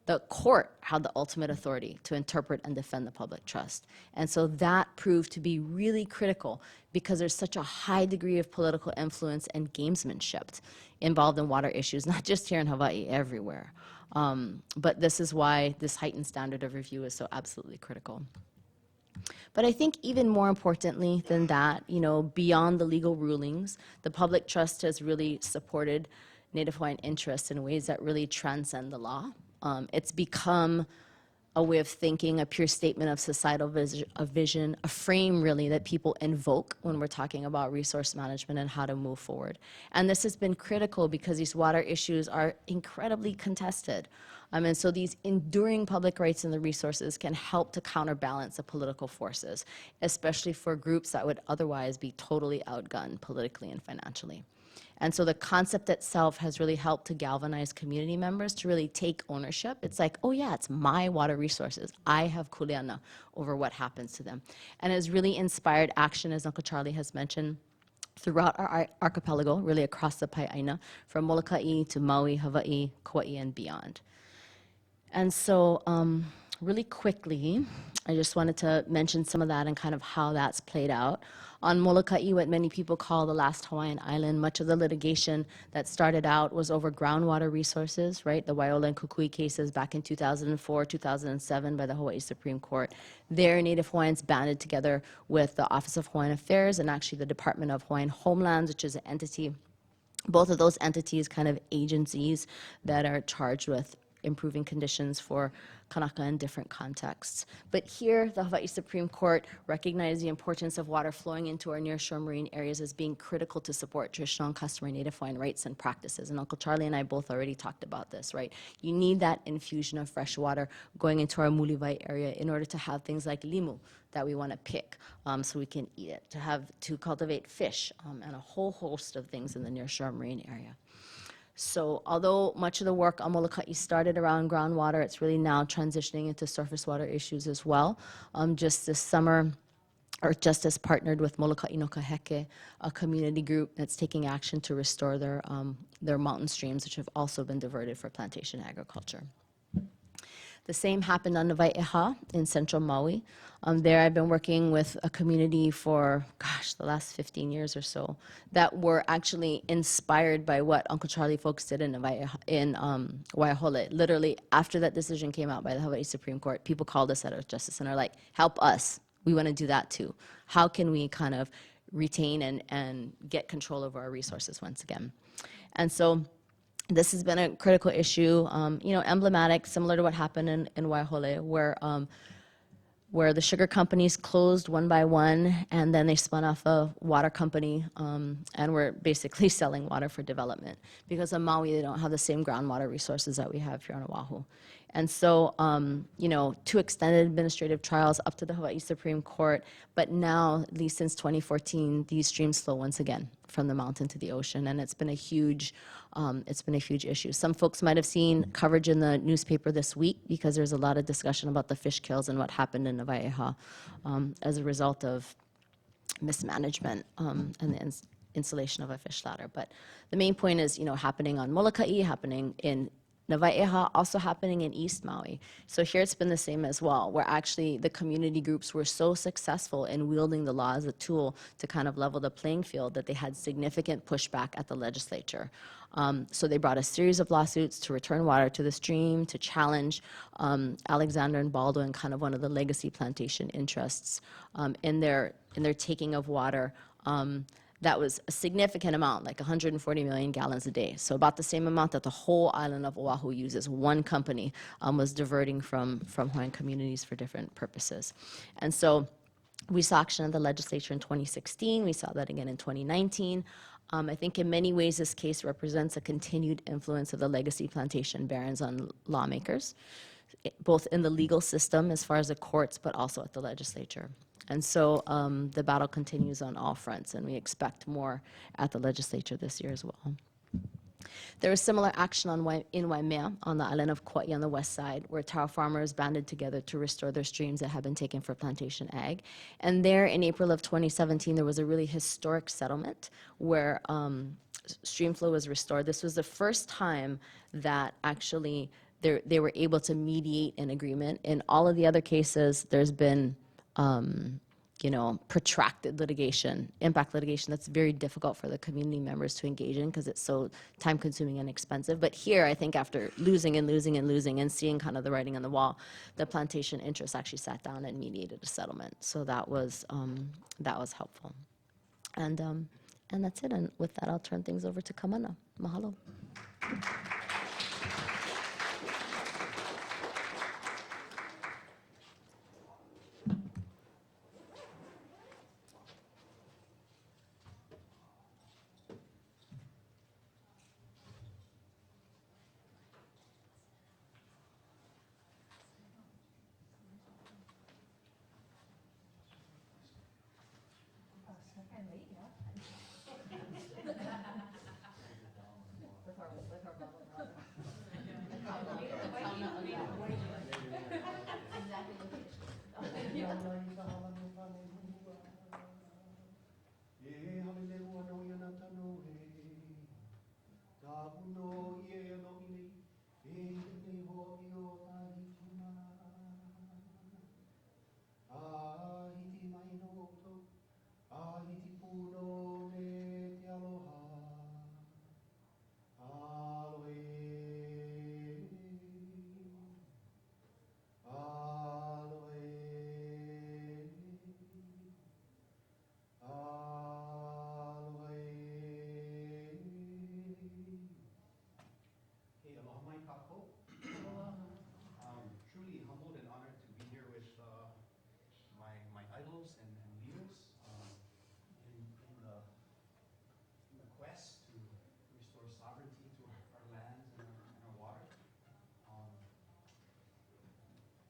the court had the ultimate authority to interpret and defend the public trust. And so that proved to be really critical because there's such a high degree of political influence and gamesmanship involved in water issues, not just here in Hawaii, everywhere. But this is why this heightened standard of review is so absolutely critical. But I think even more importantly than that, beyond the legal rulings, the public trust has really supported Native Hawaiian interests in ways that really transcend the law. It's become a way of thinking, a pure statement of societal vision, a frame really that people invoke when we're talking about resource management and how to move forward. And this has been critical because these water issues are incredibly contested. And so these enduring public rights in the resources can help to counterbalance the political forces, especially for groups that would otherwise be totally outgunned politically and financially. And so the concept itself has really helped to galvanize community members to really take ownership. It's like, oh yeah, it's my water resources. I have kuleana over what happens to them. And has really inspired action, as Uncle Charlie has mentioned, throughout our archipelago, really across the Pai'aina, from Molokai to Maui, Hawaii, Kauai, and beyond. And so really quickly, I just wanted to mention some of that and kind of how that's played out. On Molokai, what many people call the last Hawaiian island, much of the litigation that started out was over groundwater resources, right? The Waiola and Kukui cases back in 2004, 2007 by the Hawaii Supreme Court. There, Native Hawaiians banded together with the Office of Hawaiian Affairs and actually the Department of Hawaiian Homelands, which is an entity, both of those entities kind of agencies that are charged with improving conditions for Kanaka in different contexts. But here, the Hawaii Supreme Court recognized the importance of water flowing into our nearshore marine areas as being critical to support traditional and customary Native Hawaiian rights and practices. And Uncle Charlie and I both already talked about this, right? You need that infusion of fresh water going into our Mulivai area in order to have things like limu that we want to pick so we can eat it, to cultivate fish, and a whole host of things in the nearshore marine area. So although much of the work on Molokai started around groundwater, it's really now transitioning into surface water issues as well. Just this summer, our Justice partnered with Molokai no Kaheke, a community group that's taking action to restore their mountain streams, which have also been diverted for plantation agriculture. The same happened on Waiʻeha in central Maui. There I've been working with a community for, the last 15 years or so, that were actually inspired by what Uncle Charlie folks did in Waiahole. Literally, after that decision came out by the Hawaii Supreme Court, people called us at our Justice Center like, help us, we want to do that too. How can we kind of retain and get control over our resources once again? And so this has been a critical issue, emblematic, similar to what happened in Waiahole, where the sugar companies closed one by one, and then they spun off a water company, and were basically selling water for development. Because on Maui, they don't have the same groundwater resources that we have here on Oahu. And so, 2 extended administrative trials up to the Hawaii Supreme Court, but now, at least since 2014, these streams flow once again from the mountain to the ocean, and it's been a huge issue. Some folks might have seen coverage in the newspaper this week because there's a lot of discussion about the fish kills and what happened in Waiʻeha as a result of mismanagement and the installation of a fish ladder. But the main point is, happening on Molokai, happening in Nawaiʻeha, also happening in East Maui. So here it's been the same as well, where actually the community groups were so successful in wielding the law as a tool to kind of level the playing field that they had significant pushback at the legislature. So they brought a series of lawsuits to return water to the stream, to challenge Alexander and Baldwin, kind of one of the legacy plantation interests, in their taking of water. That was a significant amount, like 140 million gallons a day. So about the same amount that the whole island of Oahu uses. One company was diverting from Hawaiian communities for different purposes. And so we saw action in the legislature in 2016. We saw that again in 2019. I think in many ways this case represents a continued influence of the legacy plantation barons on lawmakers, both in the legal system as far as the courts, but also at the legislature. And so the battle continues on all fronts, and we expect more at the legislature this year as well. There was similar action in Waimea, on the island of Kauai on the west side, where taro farmers banded together to restore their streams that had been taken for plantation ag. And there, in April of 2017, there was a really historic settlement where stream flow was restored. This was the first time that actually they were able to mediate an agreement. In all of the other cases, there's been protracted litigation, impact litigation that's very difficult for the community members to engage in because it's so time-consuming and expensive. But here, I think after losing and losing and losing and seeing kind of the writing on the wall, the plantation interests actually sat down and mediated a settlement. So that was helpful. And that's it. And with that, I'll turn things over to Kamana. Mahalo. Truly humbled and honored to be here with my idols and leaders in the quest to restore sovereignty to our lands and our water.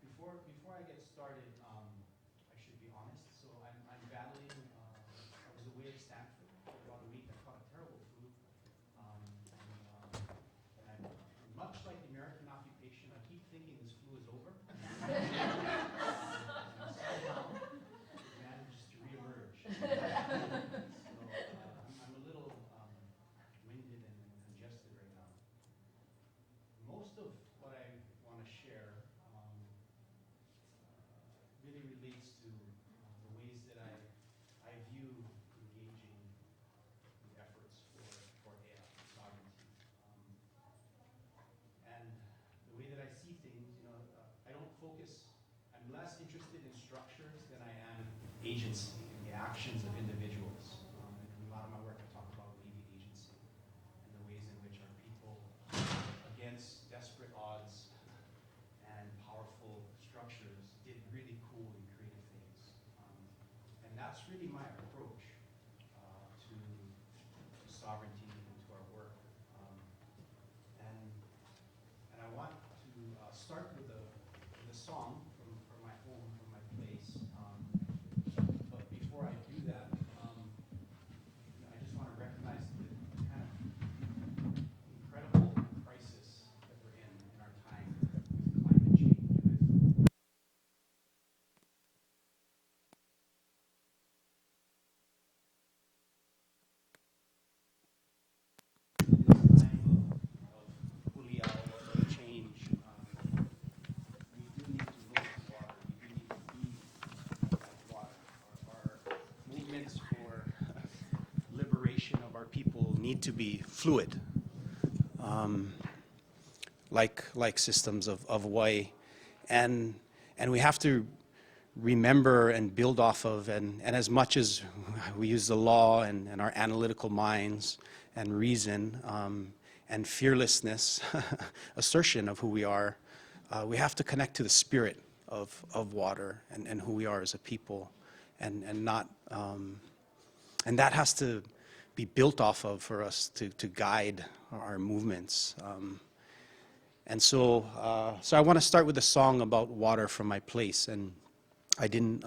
Before I get started, I should be honest. So I'm battling. I was away at Stanford for about a week. I caught a terrible flu, and much like the American occupation, I keep thinking this flu is over. And somehow it manages to reemerge. So I'm a little winded and congested right now. Most of what I want to share really relates to the ways that I view engaging the efforts for sovereignty. And the way that I see things, I don't focus, I'm less interested in structures than I am agency in the actions of individuals. In a lot of my work, I talk about baby agency and the ways in which our people, against desperate odds and powerful structures, did really cool and creative things. And that's really my approach to sovereignty and to our work. And I want to start with a song from my home, from my place. But before I do that, I just want to recognize the kind of incredible crisis that we're in our time with climate change. need to be fluid, like systems of Hawaii, and we have to remember and build off of, and as much as we use the law and our analytical minds and reason and fearlessness, assertion of who we are, we have to connect to the spirit of water and who we are as a people, and not and that has to be built off of for us to guide our movements. And so I want to start with a song about water from my place. And I didn't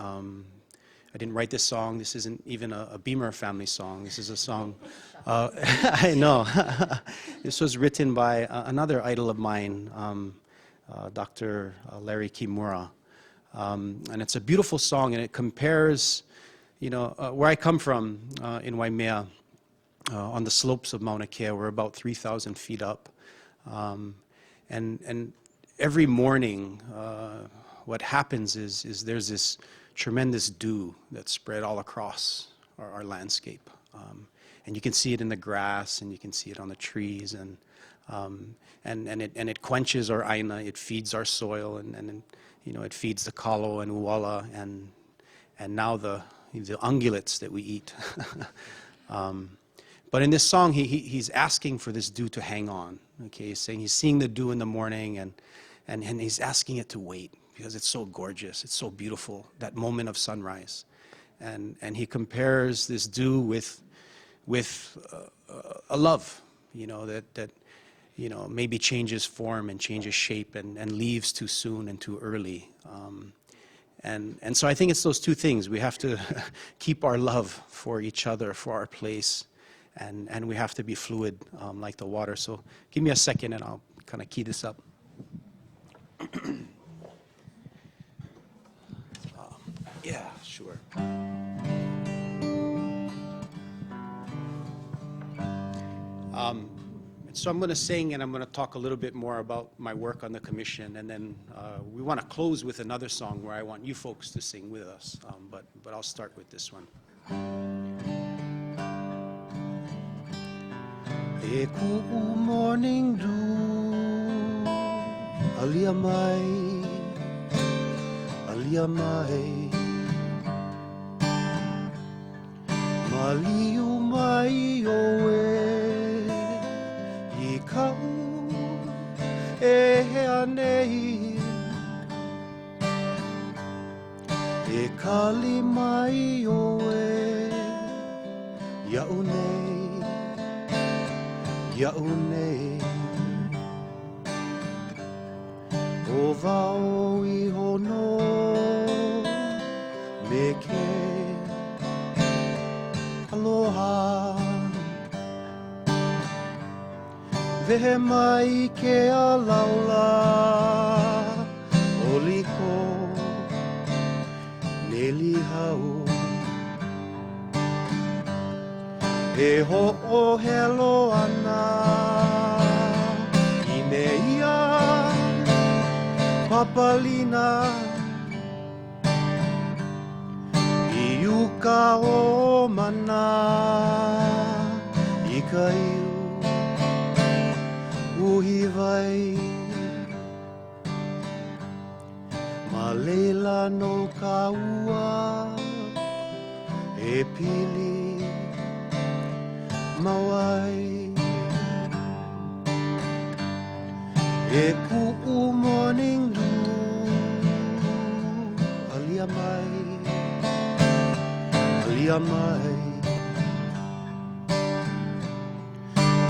write this song. This isn't even a Beamer family song. This is a song, I know. This was written by another idol of mine, Dr. Larry Kimura. And it's a beautiful song, and it compares, where I come from in Waimea, on the slopes of Mauna Kea. We're about 3,000 feet up. And every morning, what happens is there's this tremendous dew that's spread all across our landscape. And you can see it in the grass, and you can see it on the trees, and it quenches our aina, it feeds our soil, and it feeds the kalo and uala, and now the ungulates that we eat. But in this song, he's asking for this dew to hang on. Okay, he's saying he's seeing the dew in the morning, and he's asking it to wait because it's so gorgeous, it's so beautiful, that moment of sunrise. And he compares this dew with a love, that maybe changes form and changes shape and leaves too soon and too early. And so I think it's those two things. We have to keep our love for each other, for our place, and we have to be fluid like the water. So give me a second and I'll kind of key this up. Yeah, sure. So I'm going to sing, and I'm going to talk a little bit more about my work on the commission, and then we want to close with another song where I want you folks to sing with us, but I'll start with this one. E ku'u morning dew, alia mai, maliu mai oe. Kau e hea nei, e kali mai oe, ia'u nei, o wao I hono me ke aloha. Vehe mai ke a laula, o liko, ne lihau. E ho'ohelo ana, I me ia, papalina, I uka o mana, I ka iu. Uhi vai, ma leila no ka ua, e pili mawai. E ku'u morning dew, alia mai,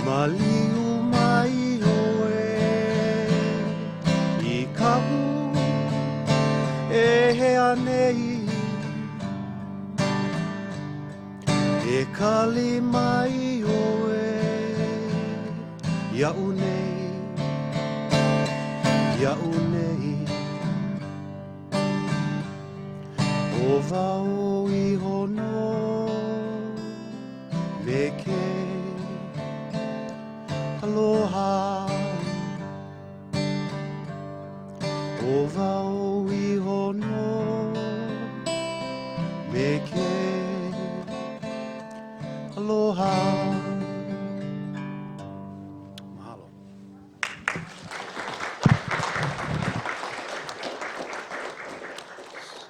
maliu mai oe, I kau e hea nei, e kali mai oe, ia'u nei, o wao I hono me ke aloha. O wao I hono me ke aloha.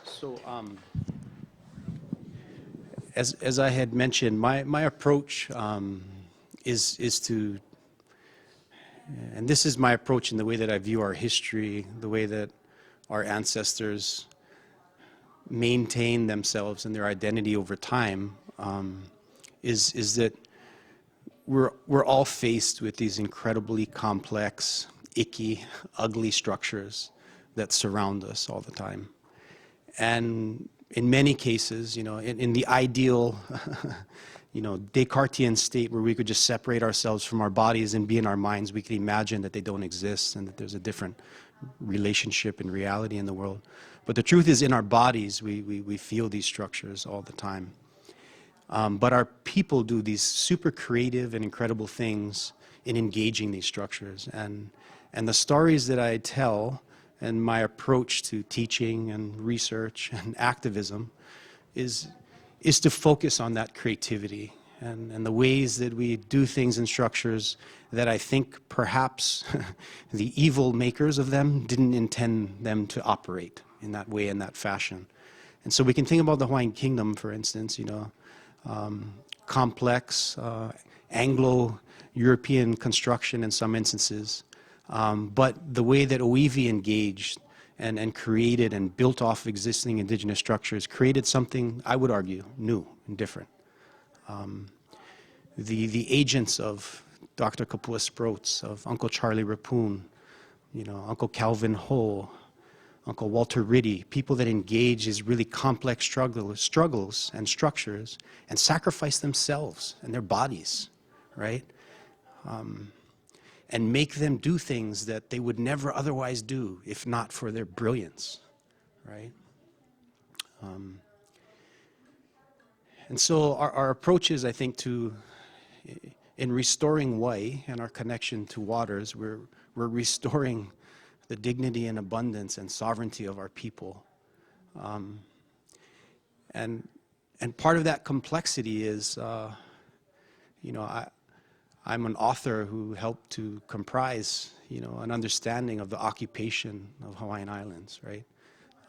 So, as I had mentioned, my approach is to, and this is my approach in the way that I view our history, the way that our ancestors maintain themselves and their identity over time, is that we're all faced with these incredibly complex, icky, ugly structures that surround us all the time. And in many cases, in the ideal, Descartesian state where we could just separate ourselves from our bodies and be in our minds, we could imagine that they don't exist and that there's a different relationship and reality in the world. But the truth is, in our bodies, we feel these structures all the time. But our people do these super creative and incredible things in engaging these structures. And the stories that I tell and my approach to teaching and research and activism is to focus on that creativity and the ways that we do things in structures that I think perhaps the evil makers of them didn't intend them to operate in that way, in that fashion. And so we can think about the Hawaiian Kingdom, for instance, complex Anglo-European construction in some instances. But the way that Oiwi engaged and created and built off existing indigenous structures created something, I would argue, new and different. The agents of Dr. Kapua Sproats, of Uncle Charlie Rapoon, Uncle Calvin Ho, Uncle Walter Riddy, people that engage these really complex struggles and structures and sacrifice themselves and their bodies, right? And make them do things that they would never otherwise do if not for their brilliance, right? And so our approach is, I think, in restoring Hawaii and our connection to waters, we're restoring the dignity and abundance and sovereignty of our people. And part of that complexity is, I'm an author who helped to comprise, an understanding of the occupation of Hawaiian Islands, right,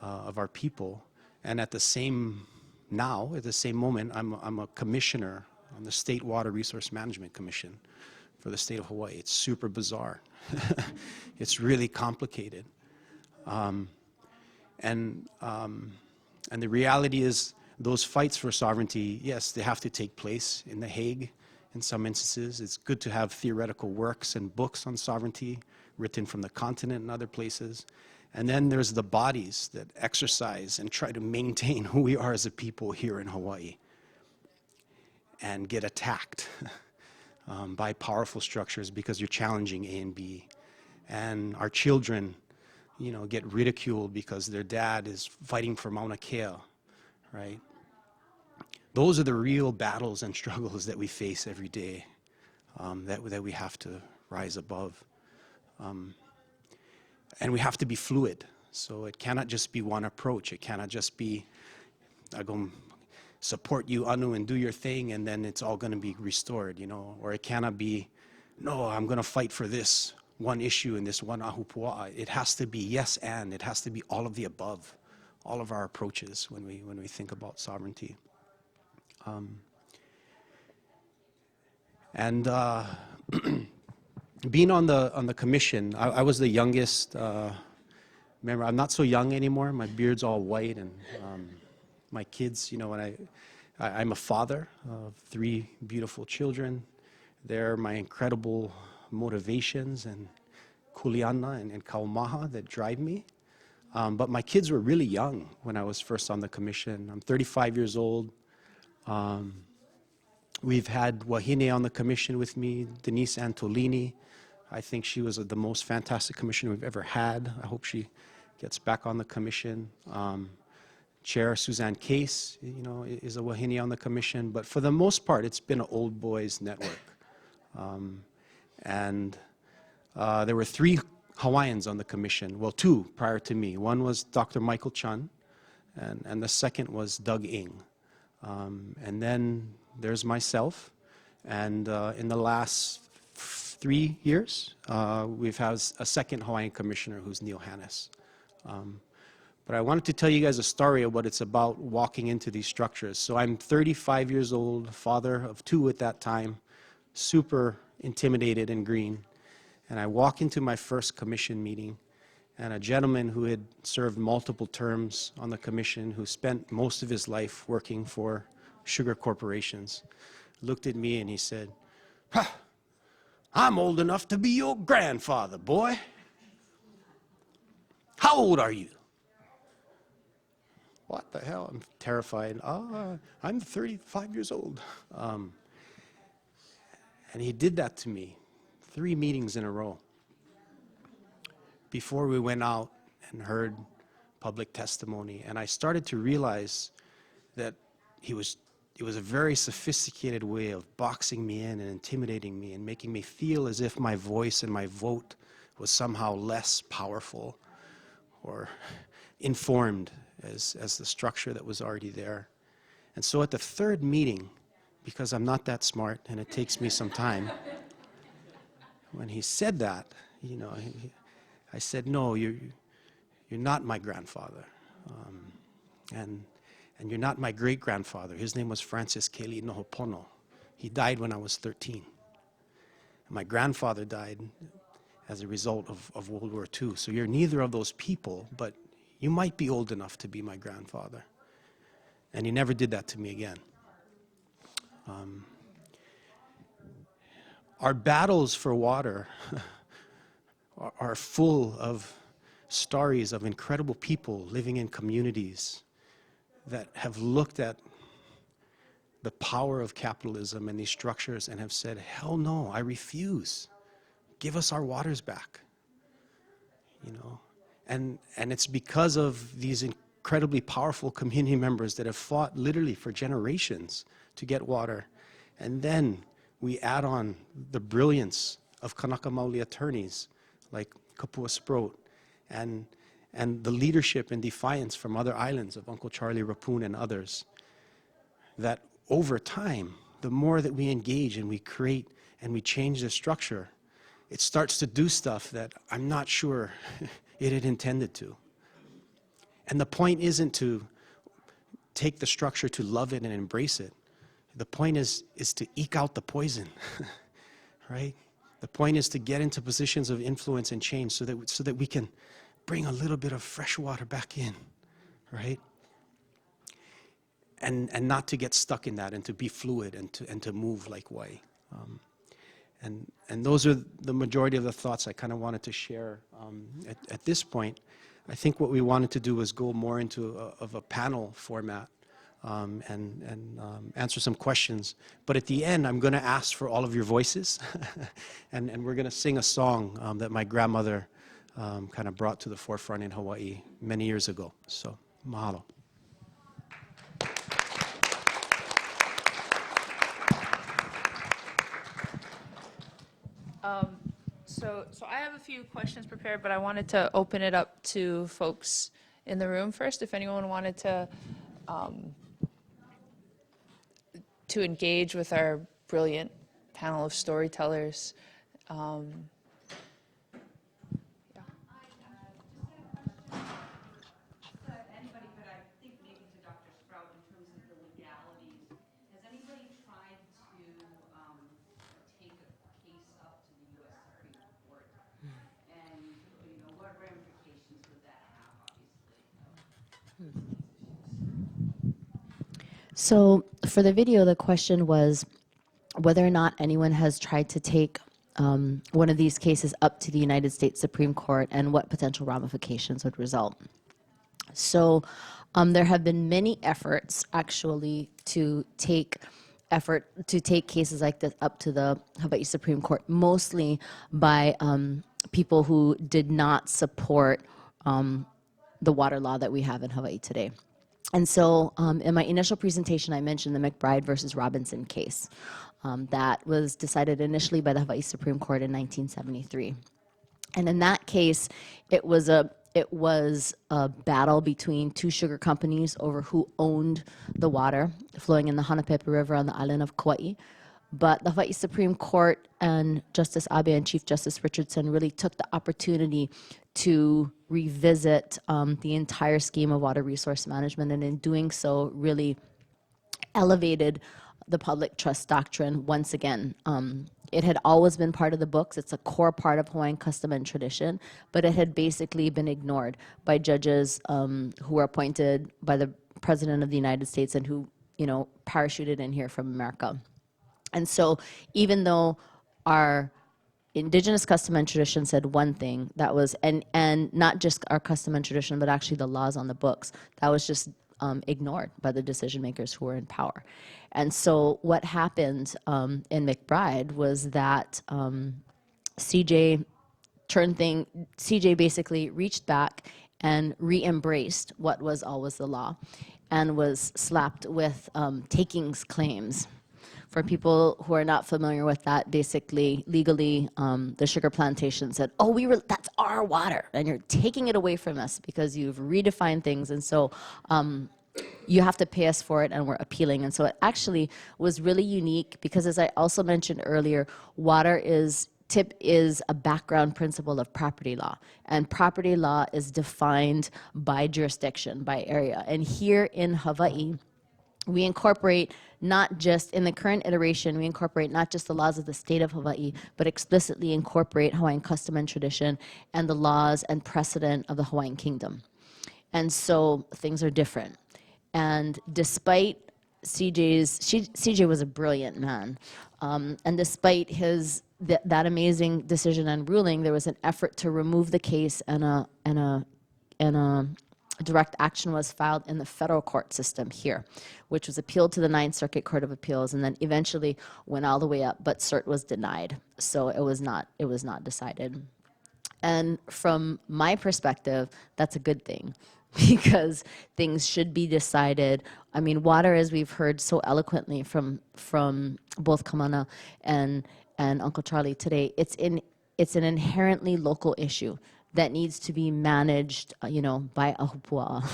of our people. And at the same moment, I'm a commissioner on the State Water Resource Management Commission for the state of Hawaii. It's super bizarre. It's really complicated. And the reality is those fights for sovereignty, yes, they have to take place in The Hague. In some instances, it's good to have theoretical works and books on sovereignty written from the continent and other places. And then there's the bodies that exercise and try to maintain who we are as a people here in Hawaii and get attacked by powerful structures because you're challenging A and B. And our children, get ridiculed because their dad is fighting for Mauna Kea, right? Those are the real battles and struggles that we face every day, that we have to rise above. And we have to be fluid. So it cannot just be one approach. It cannot just be, I go support you, Anu, and do your thing, and then it's all going to be restored, Or it cannot be, no, I'm going to fight for this one issue and this one ahupua'a. It has to be yes and. It has to be all of the above, all of our approaches when we think about sovereignty. Being on the commission, I was the youngest. Remember, I'm not so young anymore. My beard's all white, and my kids, when I'm a father of 3 beautiful children. They're my incredible motivations and kuleana and kaumaha that drive me. But my kids were really young when I was first on the commission. I'm 35 years old. We've had Wahine on the commission with me, Denise Antolini. I think she was the most fantastic commissioner we've ever had. I hope she gets back on the commission. Chair Suzanne Case, is a Wahine on the commission. But for the most part, it's been an old boys network. There were 3 Hawaiians on the commission. Well, 2 prior to me. One was Dr. Michael Chun, and the second was Doug Ng. And then there's myself. And in the last 3 years, we've had a second Hawaiian commissioner who's Neil Hannes. But I wanted to tell you guys a story of what it's about walking into these structures. So I'm 35 years old, father of 2 at that time, super intimidated and green. And I walk into my first commission meeting, and a gentleman who had served multiple terms on the commission, who spent most of his life working for sugar corporations, looked at me and he said, "Ha, I'm old enough to be your grandfather, boy. How old are you?" What the hell? I'm terrified. I'm 35 years old. And he did that to me 3 meetings in a row before we went out and heard public testimony. And I started to realize that it was a very sophisticated way of boxing me in and intimidating me and making me feel as if my voice and my vote was somehow less powerful or informed as the structure that was already there. And so at the 3rd meeting, because I'm not that smart and it takes me some time, when he said that, you know, I said, "No, you're not my grandfather. And you're not my great-grandfather." His name was Francis Keli Nohopono. He died when I was 13. And my grandfather died as a result of World War II. So you're neither of those people, but you might be old enough to be my grandfather. And he never did that to me again. Our battles for water are full of stories of incredible people living in communities that have looked at the power of capitalism and these structures and have said, "Hell no, I refuse. Give us our waters back." You know, and it's because of these incredibly powerful community members that have fought literally for generations to get water. And then we add on the brilliance of Kanaka Maoli attorneys like Kapua Sproat and the leadership and defiance from other islands of Uncle Charlie Rapun and others, that over time, the more that we engage and we create and we change the structure, it starts to do stuff that I'm not sure it had intended to. And the point isn't to take the structure to love it and embrace it. The point is to eke out the poison, right? The point is to get into positions of influence and change so that we can bring a little bit of fresh water back in, right? And not to get stuck in that, and to be fluid and to move like Hawaiʻi. And those are the majority of the thoughts I kind of wanted to share at this point. I think what we wanted to do was go more into a panel format and answer some questions. But at the end, I'm going to ask for all of your voices, and we're going to sing a song that my grandmother kind of brought to the forefront in Hawaii many years ago. So, mahalo. So I have a few questions prepared, but I wanted to open it up to folks in the room first. If anyone wanted to engage with our brilliant panel of storytellers. Yeah. Anybody, but I think maybe to Dr. Sprout in terms of the legalities. Has anybody tried to take a case up to the U.S. Supreme Court? And, you know, what ramifications would that have, obviously? So for the video, the question was whether or not anyone has tried to take one of these cases up to the United States Supreme Court and what potential ramifications would result. So there have been many efforts actually to take cases like this up to the Hawaii Supreme Court, mostly by people who did not support the water law that we have in Hawaii today. And so in my initial presentation, I mentioned the Mcbride versus Robinson case that was decided initially by the Hawaii Supreme Court in 1973. And in that case, it was a battle between two sugar companies over who owned the water flowing in the Hanapepe River on the island of Kauai. But the Hawaii Supreme Court and Justice Abe and Chief Justice Richardson really took the opportunity to revisit the entire scheme of water resource management, and in doing so, really elevated the public trust doctrine once again. It had always been part of the books. It's a core part of Hawaiian custom and tradition, but it had basically been ignored by judges who were appointed by the President of the United States and who, parachuted in here from America. And so even though our indigenous custom and tradition said one thing, that was, and not just our custom and tradition, but actually the laws on the books, that was just ignored by the decision makers who were in power. And so what happened in Mcbride was that CJ basically reached back and re-embraced what was always the law and was slapped with takings claims. For people who are not familiar with that, basically, legally, the sugar plantation said, oh, that's our water, and you're taking it away from us because you've redefined things, and so you have to pay us for it, and we're appealing. And so it actually was really unique because, as I also mentioned earlier, water is a background principle of property law, and property law is defined by jurisdiction, by area. And here in Hawaii, we incorporate not just, in the current iteration, we incorporate not just the laws of the state of Hawaii, but explicitly incorporate Hawaiian custom and tradition and the laws and precedent of the Hawaiian kingdom. And so things are different. And despite CJ was a brilliant man, and despite that amazing decision and ruling, there was an effort to remove the case, and a direct action was filed in the federal court system here, which was appealed to the Ninth Circuit Court of Appeals, and then eventually went all the way up, but cert was denied, so it was not decided. And from my perspective, that's a good thing, because things should be decided. I mean, water, as we've heard so eloquently from both Kamana and Uncle Charlie today, it's an inherently local issue that needs to be managed, by a hupua.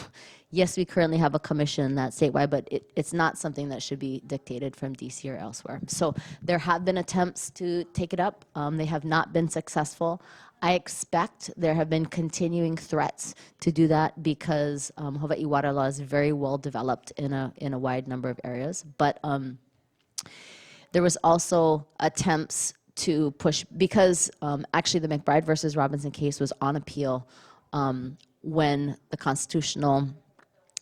Yes, we currently have a commission that's statewide, but it's not something that should be dictated from DC or elsewhere. So there have been attempts to take it up. They have not been successful. I expect there have been continuing threats to do that because Hawaii water law is very well developed in a wide number of areas. But there was also attempts to push, because actually the Mcbride versus Robinson case was on appeal when the constitutional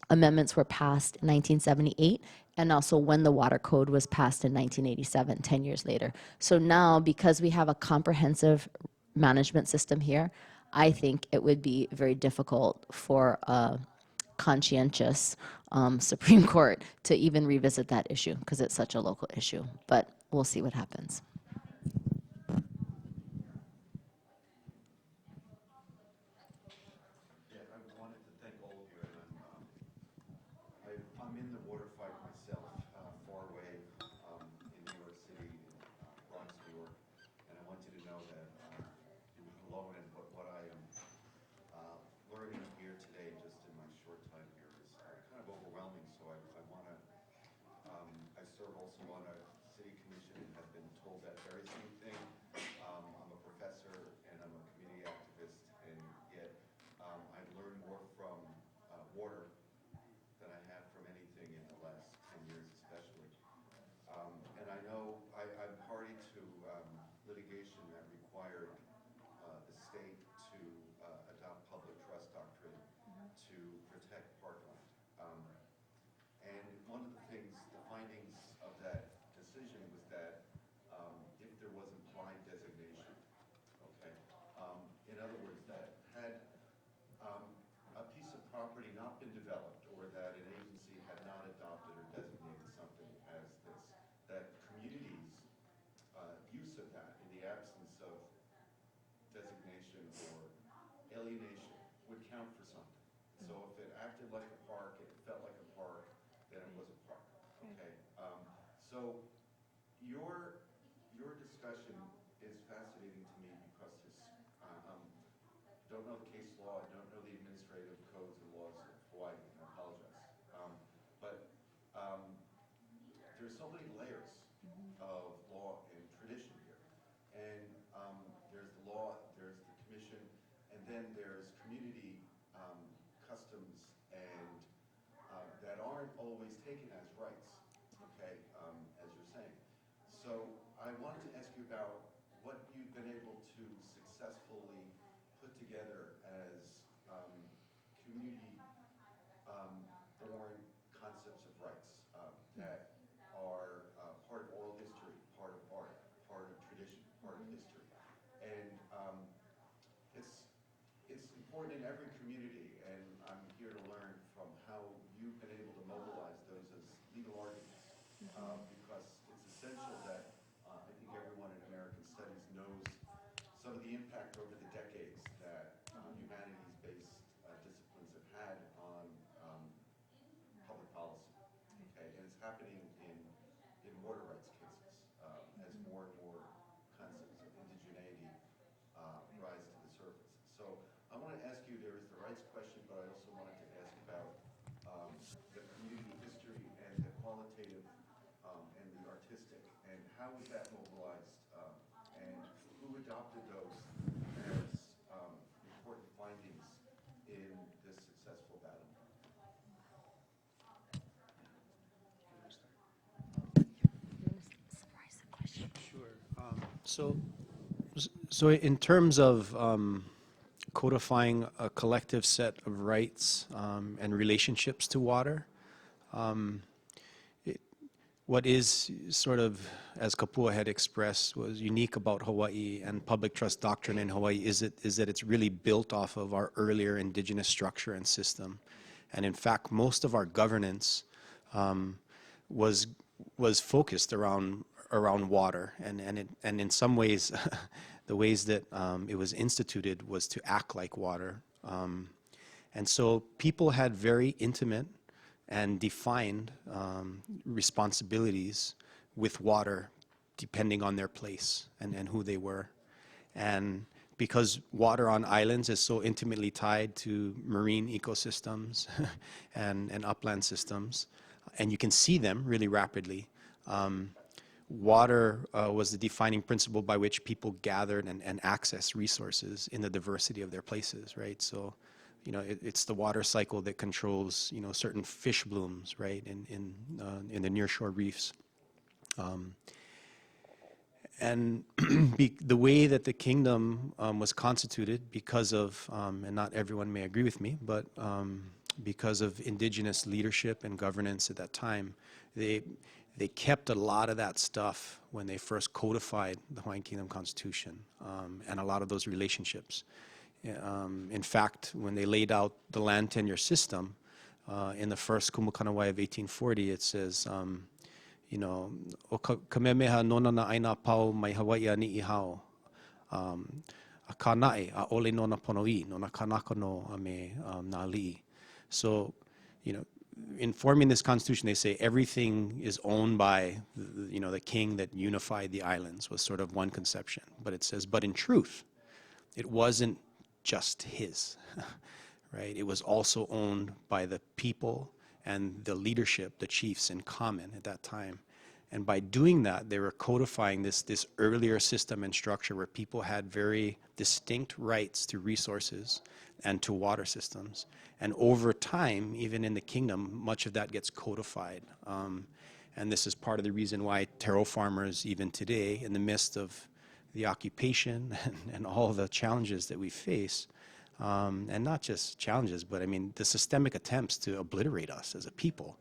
amendments were passed in 1978, and also when the water code was passed in 1987, 10 years later. So now, because we have a comprehensive management system here, I think it would be very difficult for a conscientious Supreme Court to even revisit that issue, because it's such a local issue. But we'll see what happens. I'm in the water fight myself, far away in New York City, Bronx, New York, and I want you to know that you're not alone in what I am learning here today, just in my short time here, is kind of overwhelming. So I want to, I serve also on a city commission and have been told that very same thing. I'm a professor and I'm a community activist, and yet I've learned more from water than I have from anything in the last 10 years especially. And I know I'm party to litigation that required the state to adopt public trust doctrine to protect parkland. And one of the things, the findings of that decision was that if there was implied designation, okay, in other words, that had a piece of property not been developed, or that an agency had not adopted or designated something as this, that communities' use of that in the absence of designation or alienation would count for something. So if it acted like a park, it felt like a park, then it was a park. Okay. So your discussion is fascinating to me because don't know the case law, I don't know the administrative codes and laws of Hawaii, I apologize. But there's so many layers of law then there's community customs and that aren't always taken as rights, okay, as you're saying. So I wanted to ask you about what you've been able to successfully put together as community-born concepts of rights that are part of oral history, part of art, part of tradition, part of history. And it's important in every community, and I'm here to learn from how you've been able to mobilize those as legal arguments, because it's essential that I think everyone in American studies knows some of the impact over the decades that humanities-based disciplines have had on public policy. Okay, and it's happening in water rights cases as more and more concepts of indigeneity rise to the surface. So I want to ask you, there is the rights question, but I also wanted to ask about the community history and the qualitative and the artistic, and how was that mobilized, and who adopted those as important findings in this successful battle? Sure. So in terms of codifying a collective set of rights and relationships to water, what is sort of, as Kapua had expressed, was unique about Hawaii and public trust doctrine in Hawaii is that it's really built off of our earlier indigenous structure and system. And in fact, most of our governance was focused around water, and in some ways, the ways that it was instituted was to act like water. And so people had very intimate and defined responsibilities with water depending on their place and who they were. And because water on islands is so intimately tied to marine ecosystems and upland systems, and you can see them really rapidly, water was the defining principle by which people gathered and accessed resources in the diversity of their places, right? So, you know, it's the water cycle that controls, you know, certain fish blooms, right, in the nearshore reefs. And the way that the kingdom was constituted because of, and not everyone may agree with me, but because of indigenous leadership and governance at that time, they kept a lot of that stuff when they first codified the Hawaiian Kingdom Constitution, and a lot of those relationships. In fact, when they laid out the land tenure system in the first Kumukanawai of 1840, it says, you know, o kamemeha nona na aina pau mai Hawaii ni I hao, a Kāne a ole nona pono'i, nona kanaka no a me na li'i. So, you know, in forming this constitution, they say everything is owned by, you know, the king that unified the islands was sort of one conception. But it says, but in truth, it wasn't just his, right? It was also owned by the people and the leadership, the chiefs in common at that time. And by doing that, they were codifying this earlier system and structure where people had very distinct rights to resources and to water systems. And over time, even in the kingdom, much of that gets codified. And this is part of the reason why taro farmers, even today, in the midst of the occupation and all the challenges that we face, and not just challenges, but I mean the systemic attempts to obliterate us as a people,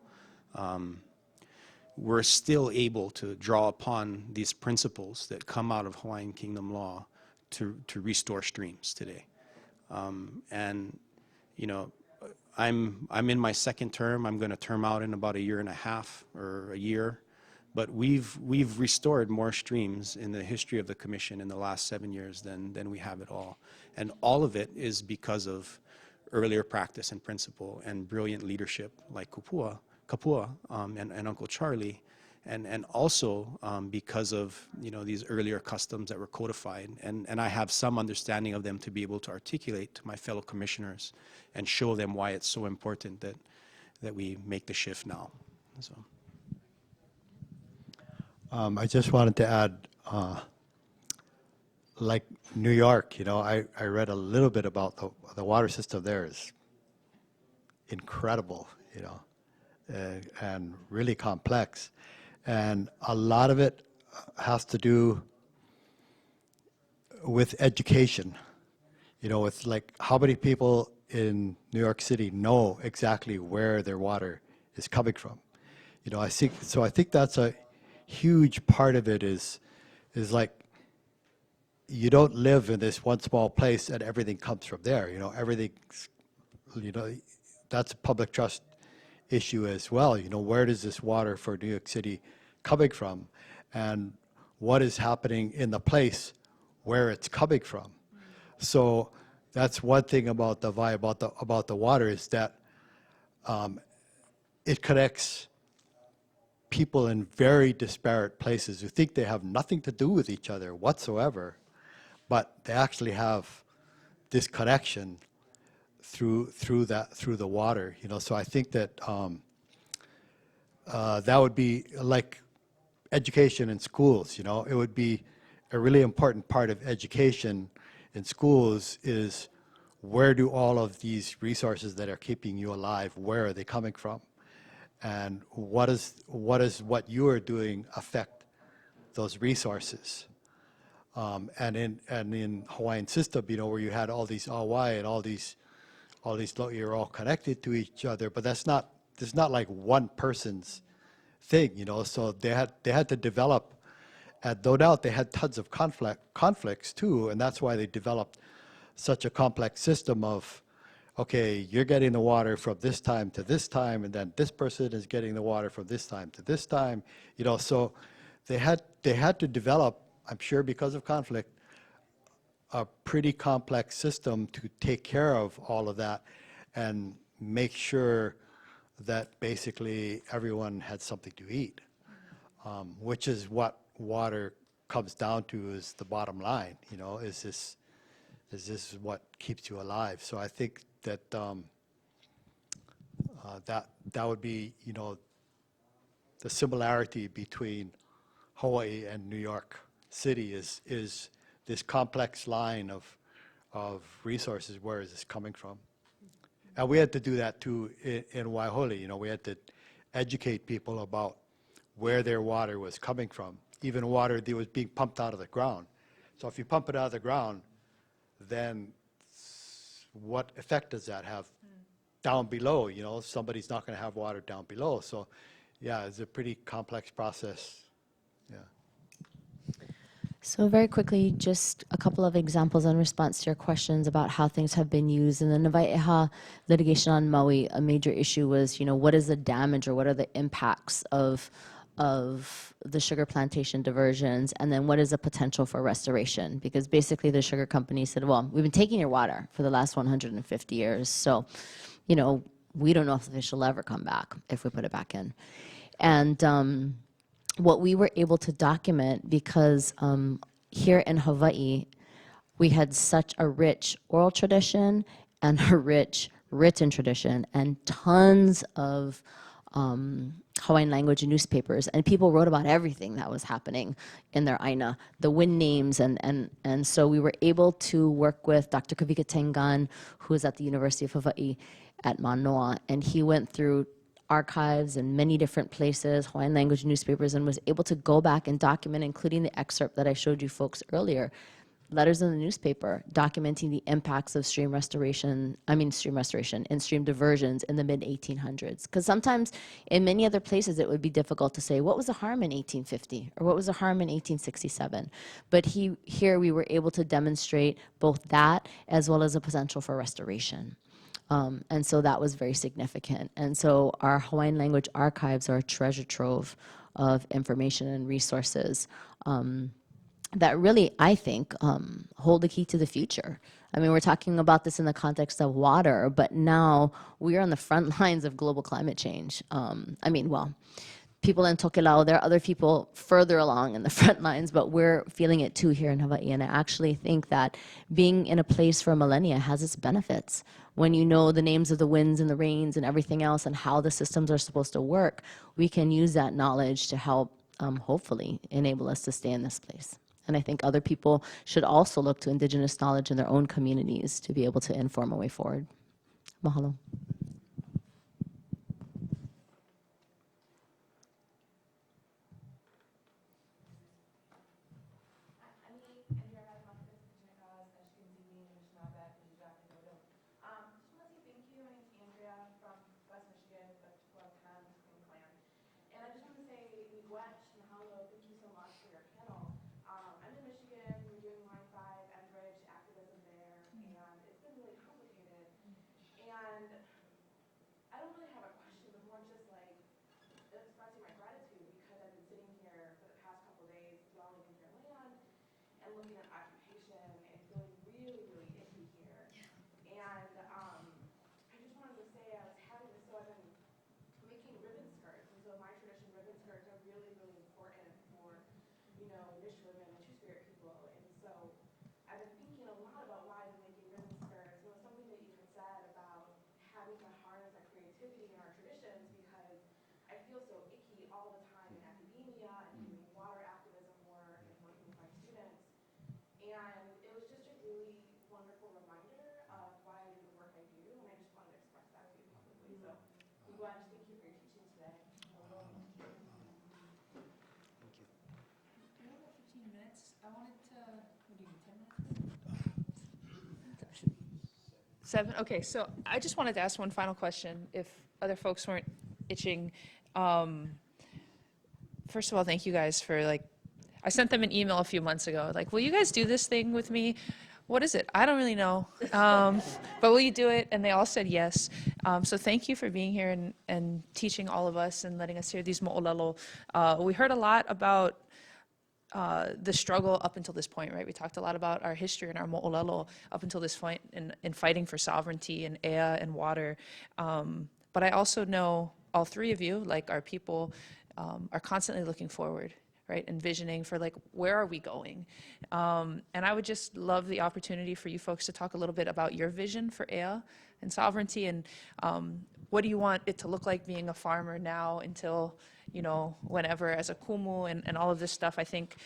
we're still able to draw upon these principles that come out of Hawaiian Kingdom law to restore streams today. And you know, I'm in my second term. I'm going to term out in about a year and a half or a year. But we've restored more streams in the history of the commission in the last 7 years than we have at all. And all of it is because of earlier practice and principle and brilliant leadership like Kapua and Uncle Charlie, and also because of, you know, these earlier customs that were codified. And I have some understanding of them to be able to articulate to my fellow commissioners and show them why it's so important that we make the shift now. So. I just wanted to add, like New York, I read a little bit about the water system there is incredible, and really complex. And a lot of it has to do with education. It's like how many people in New York City know exactly where their water is coming from. I think that's a huge part of it is like you don't live in this one small place and everything comes from there. Everything's, that's a public trust issue as well. Where does this water for New York City coming from, and what is happening in the place where it's coming from? So that's one thing about the about the water is that it connects people in very disparate places who think they have nothing to do with each other whatsoever, but they actually have this connection through the water. So I think that that would be like education in schools. It would be a really important part of education in schools is where do all of these resources that are keeping you alive, where are they coming from? And what does what you are doing affect those resources? And in Hawaiian system, where you had all these Hawai and all these loʻi are all connected to each other, but there's not like one person's thing, So they had to develop, and no doubt they had tons of conflicts too, and that's why they developed such a complex system of, okay, you're getting the water from this time to this time, and then this person is getting the water from this time to this time, So they had to develop, I'm sure because of conflict, a pretty complex system to take care of all of that and make sure that basically everyone had something to eat, which is what water comes down to, is the bottom line. Is this what keeps you alive? So I think that that would be the similarity between Hawaii and New York City is this complex line of resources. Where is this coming from? And we had to do that too in Waiholi. We had to educate people about where their water was coming from, even water that was being pumped out of the ground. So if you pump it out of the ground, then what effect does that have down below? Somebody's not going to have water down below. So yeah, it's a pretty complex process. Yeah. So very quickly, just a couple of examples in response to your questions about how things have been used. In the Nawaiʻeha litigation on Maui, a major issue was, what is the damage or what are the impacts of the sugar plantation diversions, and then what is the potential for restoration? Because basically the sugar company said, well, we've been taking your water for the last 150 years, so, we don't know if the fish will ever come back if we put it back in. And what we were able to document, because here in Hawaii, we had such a rich oral tradition and a rich written tradition and tons of Hawaiian language newspapers, and people wrote about everything that was happening in their aina, the wind names, and so we were able to work with Dr. Kavika Tengan, who is at the University of Hawaii at Manoa, and he went through archives in many different places, Hawaiian language newspapers, and was able to go back and document, including the excerpt that I showed you folks earlier, letters in the newspaper documenting the impacts of stream restoration and stream diversions in the mid-1800s. Because sometimes in many other places it would be difficult to say, what was the harm in 1850 or what was the harm in 1867? But here we were able to demonstrate both that as well as a potential for restoration. And so that was very significant. And so our Hawaiian language archives are a treasure trove of information and resources that really, I think, hold the key to the future. I mean, we're talking about this in the context of water, but now we are on the front lines of global climate change. People in Tokelau, there are other people further along in the front lines, but we're feeling it too here in Hawaii. And I actually think that being in a place for millennia has its benefits. When you know the names of the winds and the rains and everything else and how the systems are supposed to work, we can use that knowledge to help, hopefully, enable us to stay in this place. And I think other people should also look to indigenous knowledge in their own communities to be able to inform a way forward. Mahalo. And I just want to say, Miigwech, mahalo, thank you so much for your panel. I'm in Michigan, we're doing Line 5 and bridge activism there, and it's been really complicated. And I don't really have a question, but more just like expressing my gratitude because I've been sitting here for the past couple of days dwelling in your land and looking at occupation and feeling really, really icky here. And I just wanted to say I was having this, so I've been making ribbon skirts, and so in my tradition, ribbon skirts are really, really important for, you know, Niche women and Two-Spirit people, and so I've been thinking a lot about why I've been making ribbon skirts. It was something that you had said about having to harness our creativity in our traditions, because I feel so icky all the time in academia and doing water activism work and working with my students, and it was just a really wonderful reminder of why I do the work I do, and I just wanted to express that to you publicly, so. Well, thank you for your teaching today. We have about 15 minutes. I wanted to, what do you need, 10 minutes? 7? Okay, so I just wanted to ask one final question, if other folks weren't itching. First of all, thank you guys for, like, I sent them an email a few months ago, like, will you guys do this thing with me? What is it? I don't really know. But will you do it? And they all said yes. So thank you for being here and teaching all of us and letting us hear these moʻolelo. We heard a lot about the struggle up until this point, right? We talked a lot about our history and our moʻolelo up until this point in fighting for sovereignty and ea and water. But I also know all three of you, like our people, are constantly looking forward, right? Envisioning for, like, where are we going? And I would just love the opportunity for you folks to talk a little bit about your vision for ea and sovereignty, and what do you want it to look like being a farmer now until, you know, whenever, as a kumu and all of this stuff. I think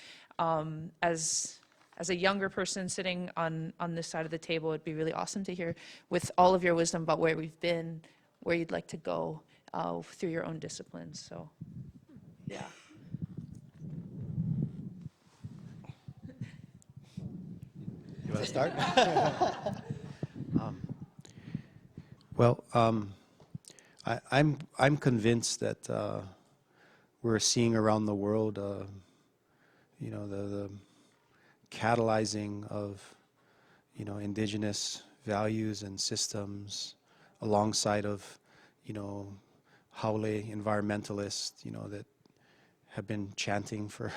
as a younger person sitting on this side of the table, it'd be really awesome to hear with all of your wisdom about where we've been, where you'd like to go through your own disciplines. So, yeah. You want to start? I'm convinced that we're seeing around the world, you know, the catalyzing of, you know, indigenous values and systems alongside of, you know, haole environmentalists, you know, that have been chanting for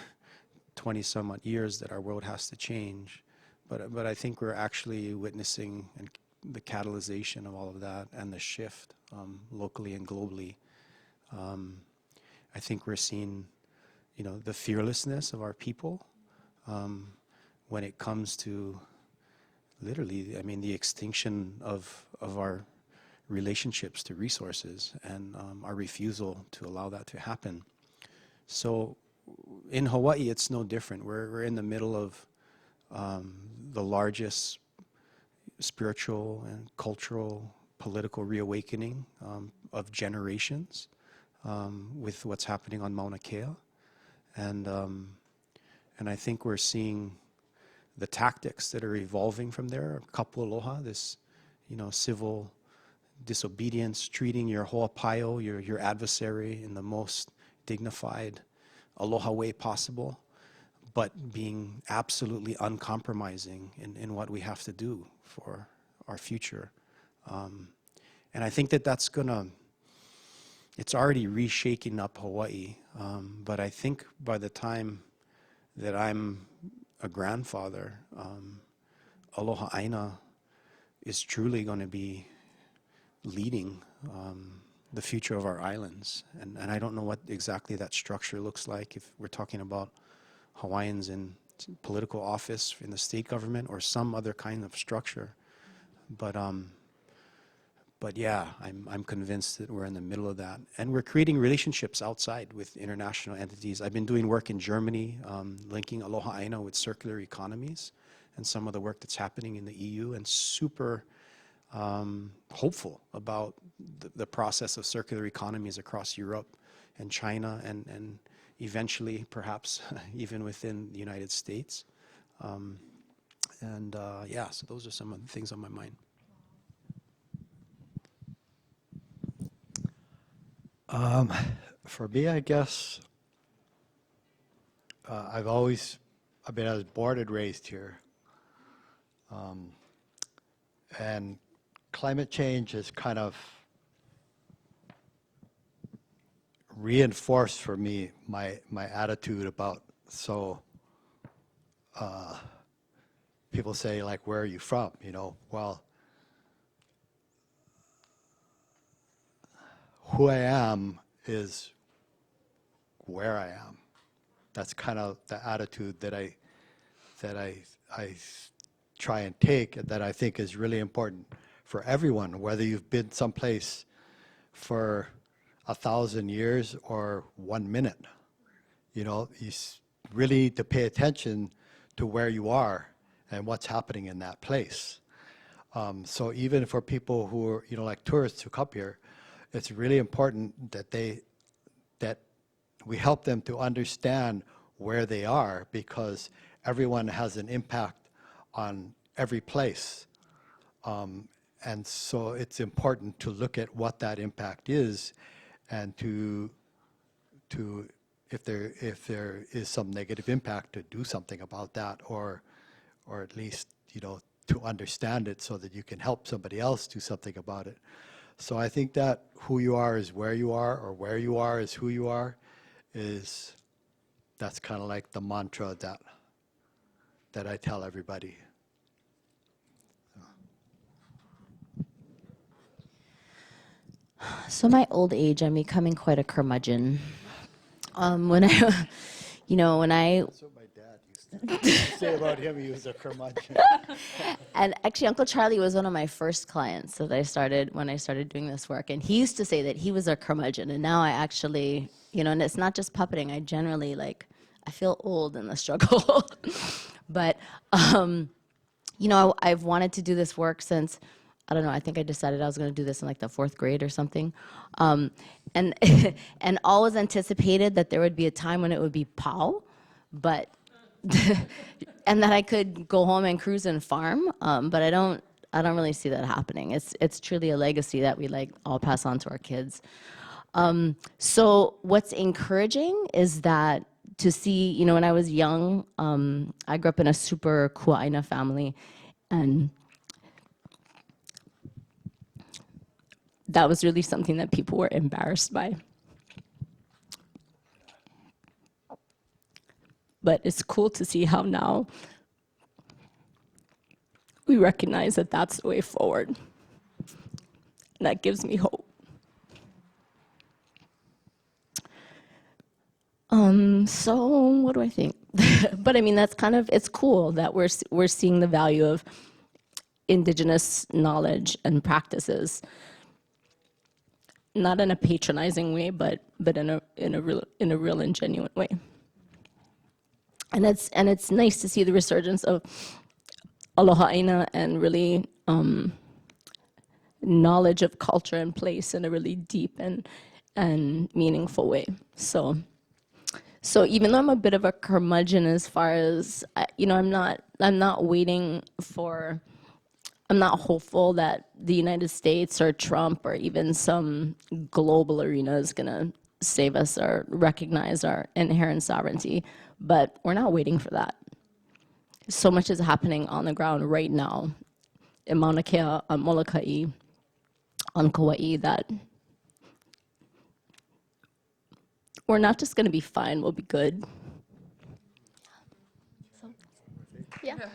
20 some odd years that our world has to change. But I think we're actually witnessing the catalyzation of all of that and the shift locally and globally. I think we're seeing, you know, the fearlessness of our people when it comes to literally, I mean, the extinction of our relationships to resources and our refusal to allow that to happen. So in Hawaii, it's no different. We're in the middle of the largest spiritual and cultural, political reawakening of generations with what's happening on Mauna Kea. And I think we're seeing the tactics that are evolving from there. Kapu aloha, this, you know, civil disobedience, treating your hoʻapaio, your adversary, in the most dignified aloha way possible, but being absolutely uncompromising in what we have to do for our future. And I think that that's gonna, it's already reshaking up Hawaii, but I think by the time that I'm a grandfather, aloha aina is truly going to be leading the future of our islands. And I don't know what exactly that structure looks like, if we're talking about Hawaiians in political office in the state government or some other kind of structure. But but yeah, I'm convinced that we're in the middle of that. And we're creating relationships outside with international entities. I've been doing work in Germany, linking aloha aina with circular economies and some of the work that's happening in the EU, and super hopeful about the process of circular economies across Europe and China, and eventually perhaps even within the United States. Yeah, so those are some of the things on my mind. For me, I guess, I was born and raised here. And climate change is kind of reinforced for me my attitude about, people say, like, where are you from? You know, well, who I am is where I am. That's kind of the attitude that I try and take, and that I think is really important for everyone, whether you've been someplace for 1,000 years or 1 minute. You know, you really need to pay attention to where you are and what's happening in that place. So even for people who are, you know, like tourists who come here, it's really important that we help them to understand where they are, because everyone has an impact on every place. And so it's important to look at what that impact is, and to if there is some negative impact, to do something about that, or at least, you know, to understand it so that you can help somebody else do something about it. So I think that who you are is where you are, or where you are is who you are, that's kind of like the mantra that I tell everybody. So my old age, I'm becoming quite a curmudgeon. When I, when I, That's what my dad used to say about him. He was a curmudgeon. and actually Uncle Charlie was one of my first clients that I started when I started doing this work. And he used to say that he was a curmudgeon. And now I actually, and it's not just puppeting. I generally I feel old in the struggle. But, I've wanted to do this work since, I don't know, I think I decided I was going to do this in like the 4th grade or something. And and always anticipated that there would be a time when it would be POW, but, and that I could go home and cruise and farm, but I don't really see that happening. It's truly a legacy that we all pass on to our kids. So what's encouraging is that to see, when I was young, I grew up in a super kuaina family, and that was really something that people were embarrassed by. But it's cool to see how now we recognize that that's the way forward. And that gives me hope. So what do I think? But I mean, that's kind of, it's cool that we're seeing the value of indigenous knowledge and practices, not in a patronizing way, but in a real and genuine way. And it's nice to see the resurgence of aloha aina and really knowledge of culture and place in a really deep and meaningful way. So even though I'm a bit of a curmudgeon as far as, I'm not waiting for, I'm not hopeful that the United States or Trump or even some global arena is gonna save us or recognize our inherent sovereignty, but we're not waiting for that. So much is happening on the ground right now in Mauna Kea, on Molokai, on Kauai, that we're not just gonna be fine, we'll be good. So, yeah.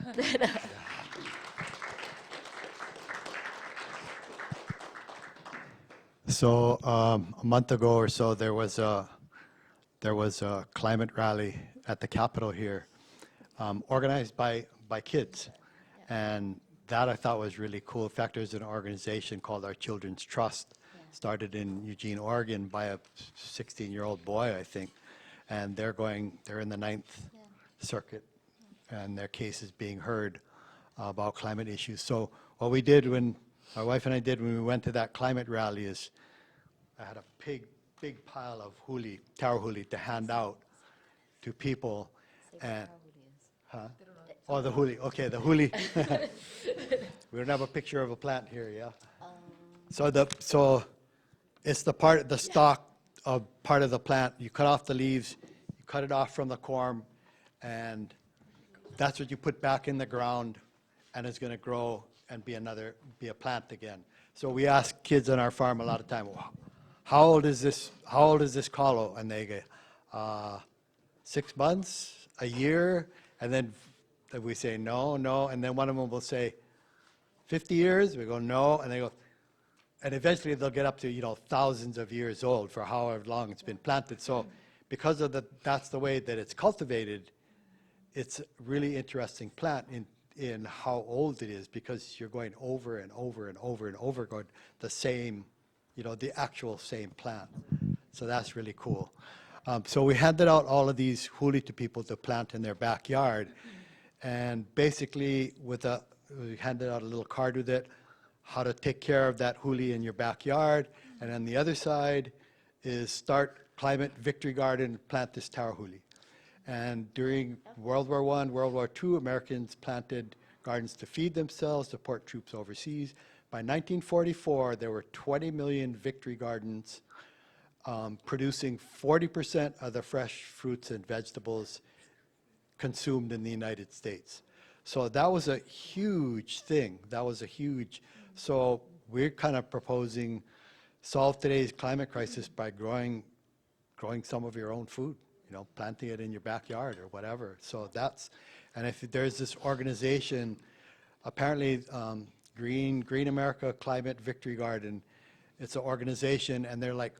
So a month ago or so, there was a climate rally at the Capitol here, organized by kids, and that I thought was really cool. In fact, there's an organization called Our Children's Trust, started in Eugene, Oregon by a 16-year-old boy, I think. And they're in the Ninth Circuit, and their case is being heard about climate issues. So what we did my wife and I did when we went to that climate rally is I had a big pile of taro huli to hand out to people. And, huh? Oh, the huli. Okay, the huli. We don't have a picture of a plant here, yeah? So it's the stalk of part of the plant. You cut off the leaves, you cut it off from the corm, and that's what you put back in the ground, and it's going to grow and be a plant again. So we ask kids on our farm a lot of time, how old is this kalo? And they go, 6 months, a year, and then we say no, and then one of them will say 50 years. We go no, and they go, and eventually they'll get up to thousands of years old for however long it's been planted. So because of that's the way that it's cultivated, it's a really interesting plant in how old it is, because you're going over and over and over and over going the same, the actual same plant. So that's really cool. So we handed out all of these huli to people to plant in their backyard, and basically we handed out a little card with it, how to take care of that huli in your backyard, and on the other side is start climate victory garden, plant this taro huli. And during World War I, World War II, Americans planted gardens to feed themselves, support troops overseas. By 1944, there were 20 million victory gardens producing 40% of the fresh fruits and vegetables consumed in the United States. So that was a huge thing. So we're kind of proposing solve today's climate crisis by growing some of your own food, planting it in your backyard or whatever. So and if there's this organization, apparently Green America Climate Victory Garden, it's an organization, and they're like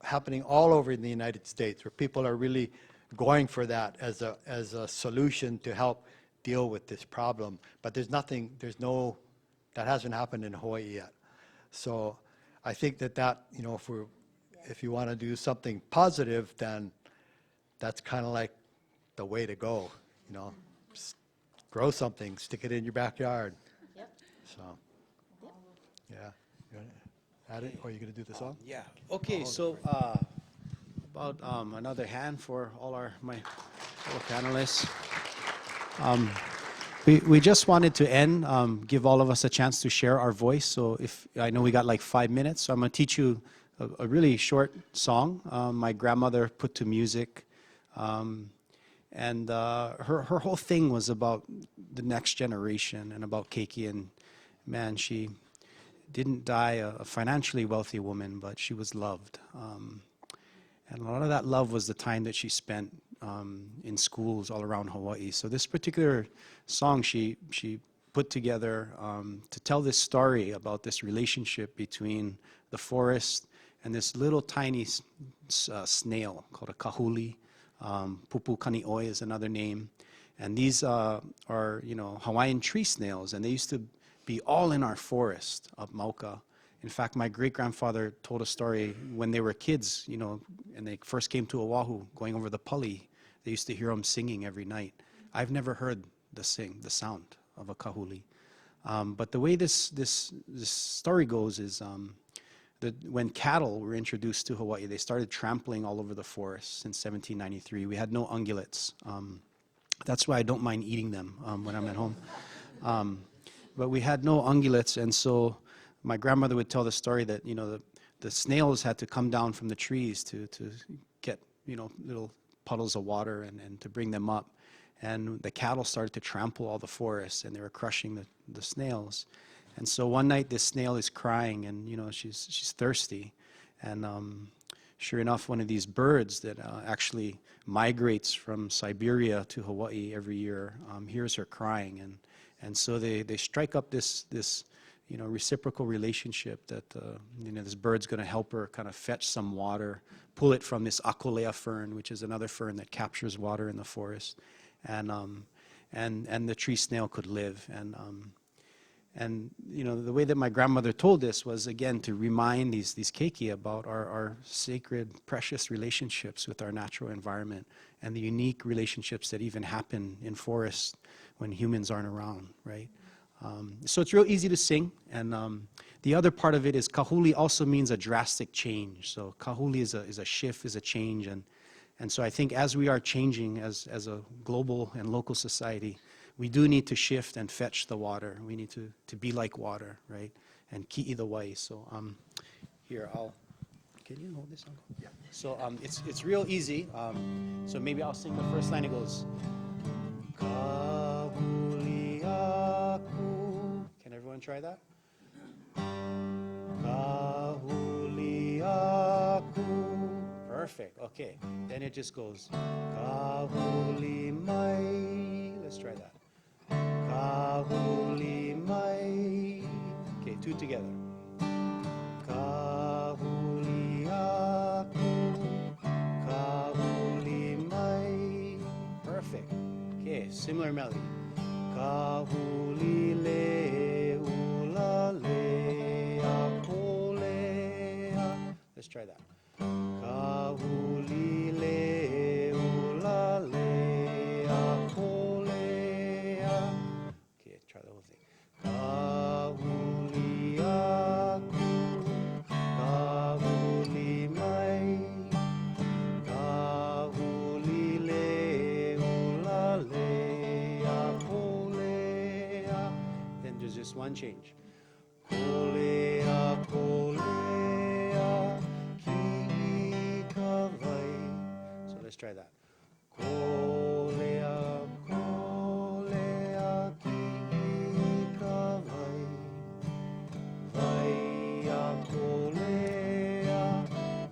happening all over in the United States, where people are really going for that as a solution to help deal with this problem. But that hasn't happened in Hawaii yet. So I think that if you want to do something positive, then that's kind of like the way to go, Just grow something, stick it in your backyard. Yep. So, yeah. You want to add it, or are you going to do the song? Yeah. Okay, so about another hand for all my fellow panelists. We just wanted to end, give all of us a chance to share our voice. So I know we got like 5 minutes, so I'm going to teach you a really short song my grandmother put to music. And her whole thing was about the next generation and about Keiki. And man, she didn't die a financially wealthy woman, but she was loved. And a lot of that love was the time that she spent in schools all around Hawaii. So this particular song she put together to tell this story about this relationship between the forest and this little tiny snail called a kahuli. Pupu kanioi is another name. And these are Hawaiian tree snails, and they used to be all in our forest up Mauka. In fact, my great-grandfather told a story when they were kids, and they first came to Oahu, going over the pali. They used to hear them singing every night. I've never heard the sound of a kahuli. But the way this story goes is that when cattle were introduced to Hawaii, they started trampling all over the forest since 1793. We had no ungulates. That's why I don't mind eating them when I'm at home. But we had no ungulates, and so my grandmother would tell the story that the snails had to come down from the trees to get little puddles of water and to bring them up, and the cattle started to trample all the forests, and they were crushing the snails. And so one night this snail is crying, and she's thirsty, and sure enough, one of these birds that actually migrates from Siberia to Hawaii every year hears her crying, and so they strike up this reciprocal relationship that this bird's going to help her kind of fetch some water, pull it from this akua fern, which is another fern that captures water in the forest, and the tree snail could live. And you know, the way that my grandmother told this was, again, to remind these keiki about our sacred, precious relationships with our natural environment and the unique relationships that even happen in forests when humans aren't around, right? So it's real easy to sing, and the other part of it is kahuli also means a drastic change. So kahuli is a shift, is a change, and so I think as we are changing as a global and local society, we do need to shift and fetch the water. We need to be like water, right? And ki'i the wai. So here, can you hold this on? Yeah. So it's real easy. So maybe I'll sing the first line. It goes, kahuli aku. Can everyone try that? Kahuli aku. Perfect, okay. Then it just goes, kahuli mai. Let's try that. Kahuli mai. Okay, two together. Kahuli aku. Kahuli mai. Perfect. Okay, similar melody. Kahuli le ula le akolea. Let's try that. Kahuli le ula le akolea. Okay, try the whole thing. Kahuli aku, kahuli mai, kahuli le ula le akolea. Then there's just one change. Kolea, kolea, ki kawai. So let's try that. Kolea, kolea, ki kawai. Vai a kolea,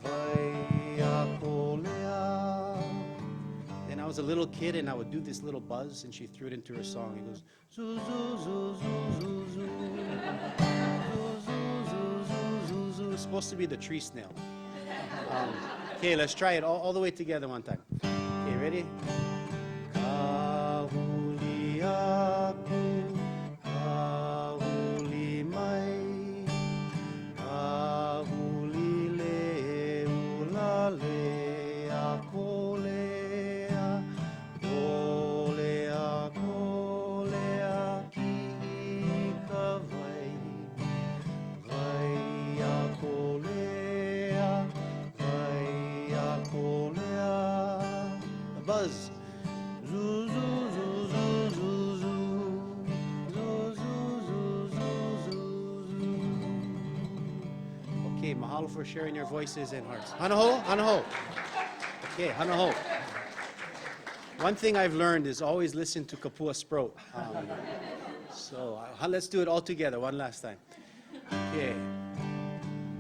vai a kolea. Then I was a little kid and I would do this little buzz and she threw it into her song. It goes, zoo, zoo, zoo, zoo, zoo, zoo. It's supposed to be the tree snail. Okay, let's try it all the way together one time. Okay, ready? Kahuli aku, kahuli mai, kahuli le ula le akolea, kolea, kolea, ki kawai. Vai a kolea, vai a kolea. A buzz. Zoo, zoo, zoo, zoo, zoo, zoo. Zoo, zoo, zoo, zoo, zoo, zoo. Okay, mahalo for sharing your voices and hearts. Hanaho, hanaho. Okay, hanaho. One thing I've learned is always listen to Kapua Sprout. So let's do it all together one last time. Okay.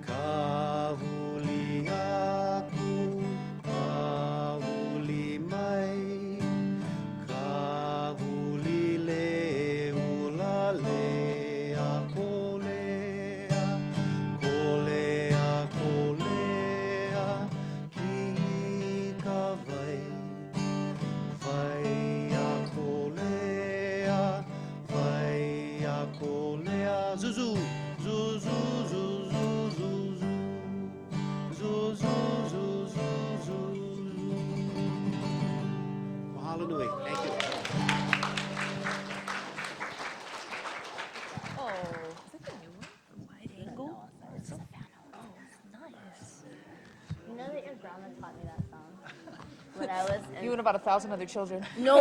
Kahuli aku, kahuli mai, kahuli le ula le akolea, kolea, kolea, ki kawai, vai a kolea, vai a kolea, zuzu. Zoo, zoo, zoo, zoo, zoo, zoo. Zoo, zoo, zoo, zoo, zoo. Mahalo nui. Thank you. Oh, is that the new one? Wide angle? It's a nice. You know that your grandma taught me that song when I was in You and about 1,000 other children. No,